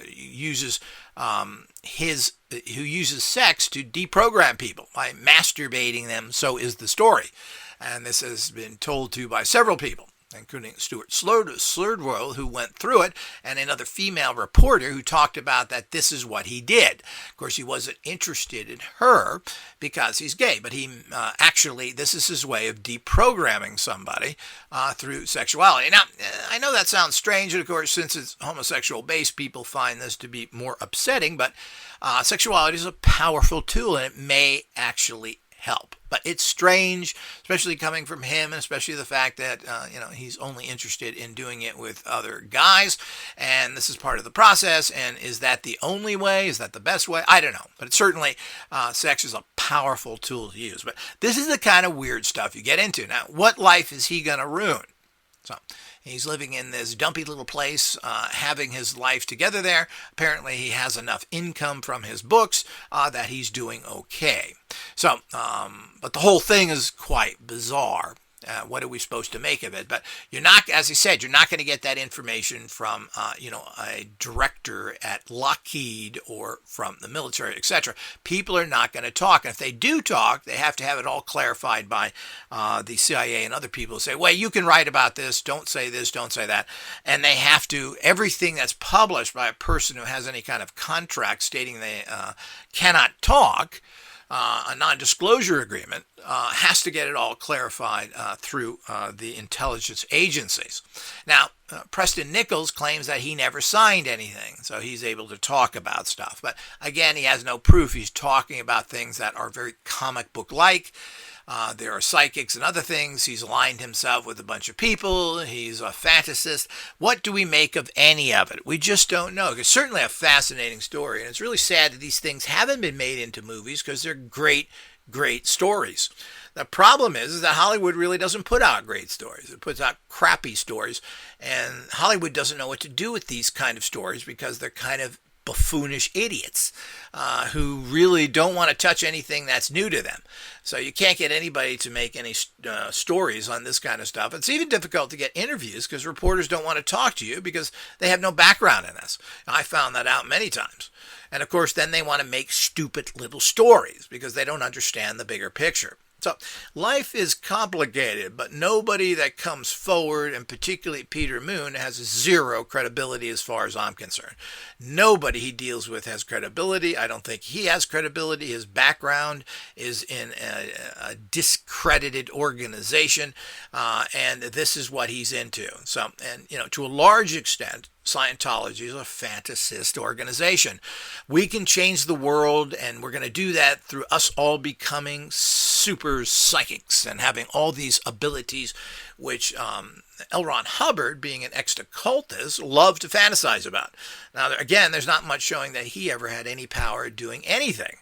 uses who uses sex to deprogram people by masturbating them. So is the story, and this has been told to by several people, including Stuart Slurdwell, who went through it, and another female reporter who talked about that this is what he did. Of course, he wasn't interested in her because he's gay, but he actually, this is his way of deprogramming somebody through sexuality. Now, I know that sounds strange, and of course, since it's homosexual-based, people find this to be more upsetting, but sexuality is a powerful tool, and it may actually help. But it's strange, especially coming from him, and especially the fact that he's only interested in doing it with other guys, and this is part of the process. And is that the only way? Is that the best way? I don't know. But it's certainly, sex is a powerful tool to use. But this is the kind of weird stuff you get into. Now, what life is he going to ruin? So he's living in this dumpy little place, having his life together there. Apparently he has enough income from his books that he's doing okay. So, but the whole thing is quite bizarre. What are we supposed to make of it? But you're not, as he said, you're not going to get that information from, a director at Lockheed or from the military, etc. People are not going to talk. And if they do talk, they have to have it all clarified by the CIA and other people who say, well, you can write about this, don't say this, don't say that. And they have to, everything that's published by a person who has any kind of contract stating they cannot talk, a non-disclosure agreement, has to get it all clarified through the intelligence agencies. Now, Preston Nichols claims that he never signed anything, so he's able to talk about stuff. But again, he has no proof. He's talking about things that are very comic book-like. There are psychics and other things. He's aligned himself with a bunch of people. He's a fantasist. What do we make of any of it? We just don't know. It's certainly a fascinating story, and it's really sad that these things haven't been made into movies because they're great, great stories. The problem is that Hollywood really doesn't put out great stories. It puts out crappy stories, and Hollywood doesn't know what to do with these kind of stories because they're kind of buffoonish idiots who really don't want to touch anything that's new to them. So you can't get anybody to make any stories on this kind of stuff. It's even difficult to get interviews because reporters don't want to talk to you because they have no background in this. I found that out many times. And of course, then they want to make stupid little stories because they don't understand the bigger picture. So life is complicated, but nobody that comes forward, and particularly Peter Moon, has zero credibility as far as I'm concerned. Nobody he deals with has credibility. I don't think he has credibility. His background is in a discredited organization, and this is what he's into. So, and to a large extent, Scientology is a fantasist organization. We can change the world, and we're going to do that through us all becoming super psychics and having all these abilities, which L. Ron Hubbard, being an ex-occultist, loved to fantasize about. Now, again, there's not much showing that he ever had any power doing anything.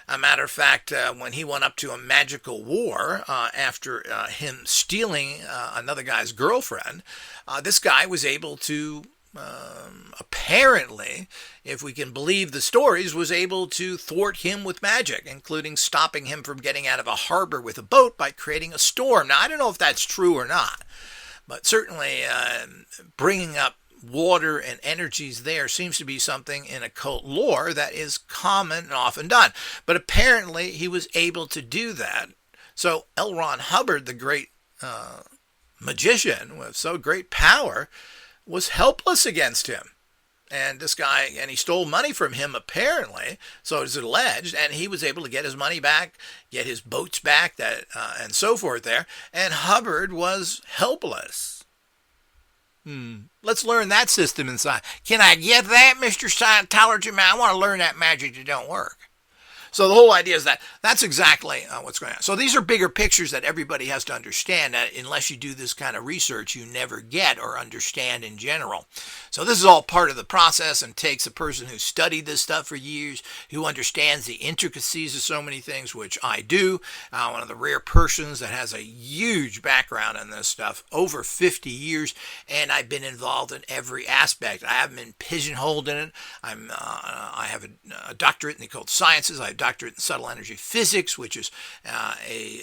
A matter of fact, when he went up to a magical war after him stealing another guy's girlfriend, this guy was able to apparently, if we can believe the stories, was able to thwart him with magic, including stopping him from getting out of a harbor with a boat by creating a storm. Now, I don't know if that's true or not, but certainly bringing up water and energies there seems to be something in occult lore that is common and often done. But apparently, he was able to do that. So L. Ron Hubbard, the great magician with so great power, was helpless against him. And this guy, and he stole money from him apparently, so it's alleged, and he was able to get his money back, get his boats back, and so forth there, and Hubbard was helpless. Let's learn that system inside. Can I get that, Mr. Scientology man? I want to learn that magic that don't work. So the whole idea is that that's exactly what's going on. So these are bigger pictures that everybody has to understand. Unless you do this kind of research, you never get or understand in general. So this is all part of the process and takes a person who studied this stuff for years, who understands the intricacies of so many things, which I do. One of the rare persons that has a huge background in this stuff, over 50 years, and I've been involved in every aspect. I haven't been pigeonholed in it. I have a doctorate in the occult sciences. I have doctorate in subtle energy physics, which is a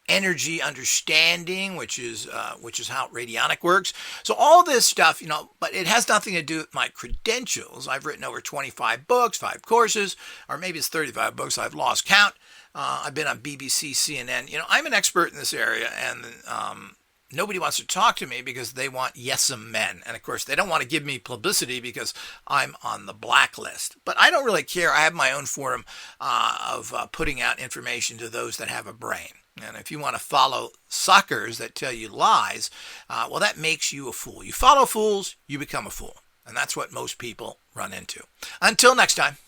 energy understanding, which is how radionic works. So all this stuff, but it has nothing to do with my credentials. I've written over 25 books, 5 courses, or maybe it's 35 books. I've lost count. I've been on BBC, CNN. I'm an expert in this area, and nobody wants to talk to me because they want yes-em men. And of course, they don't want to give me publicity because I'm on the blacklist. But I don't really care. I have my own forum of putting out information to those that have a brain. And if you want to follow suckers that tell you lies, well, that makes you a fool. You follow fools, you become a fool. And that's what most people run into. Until next time.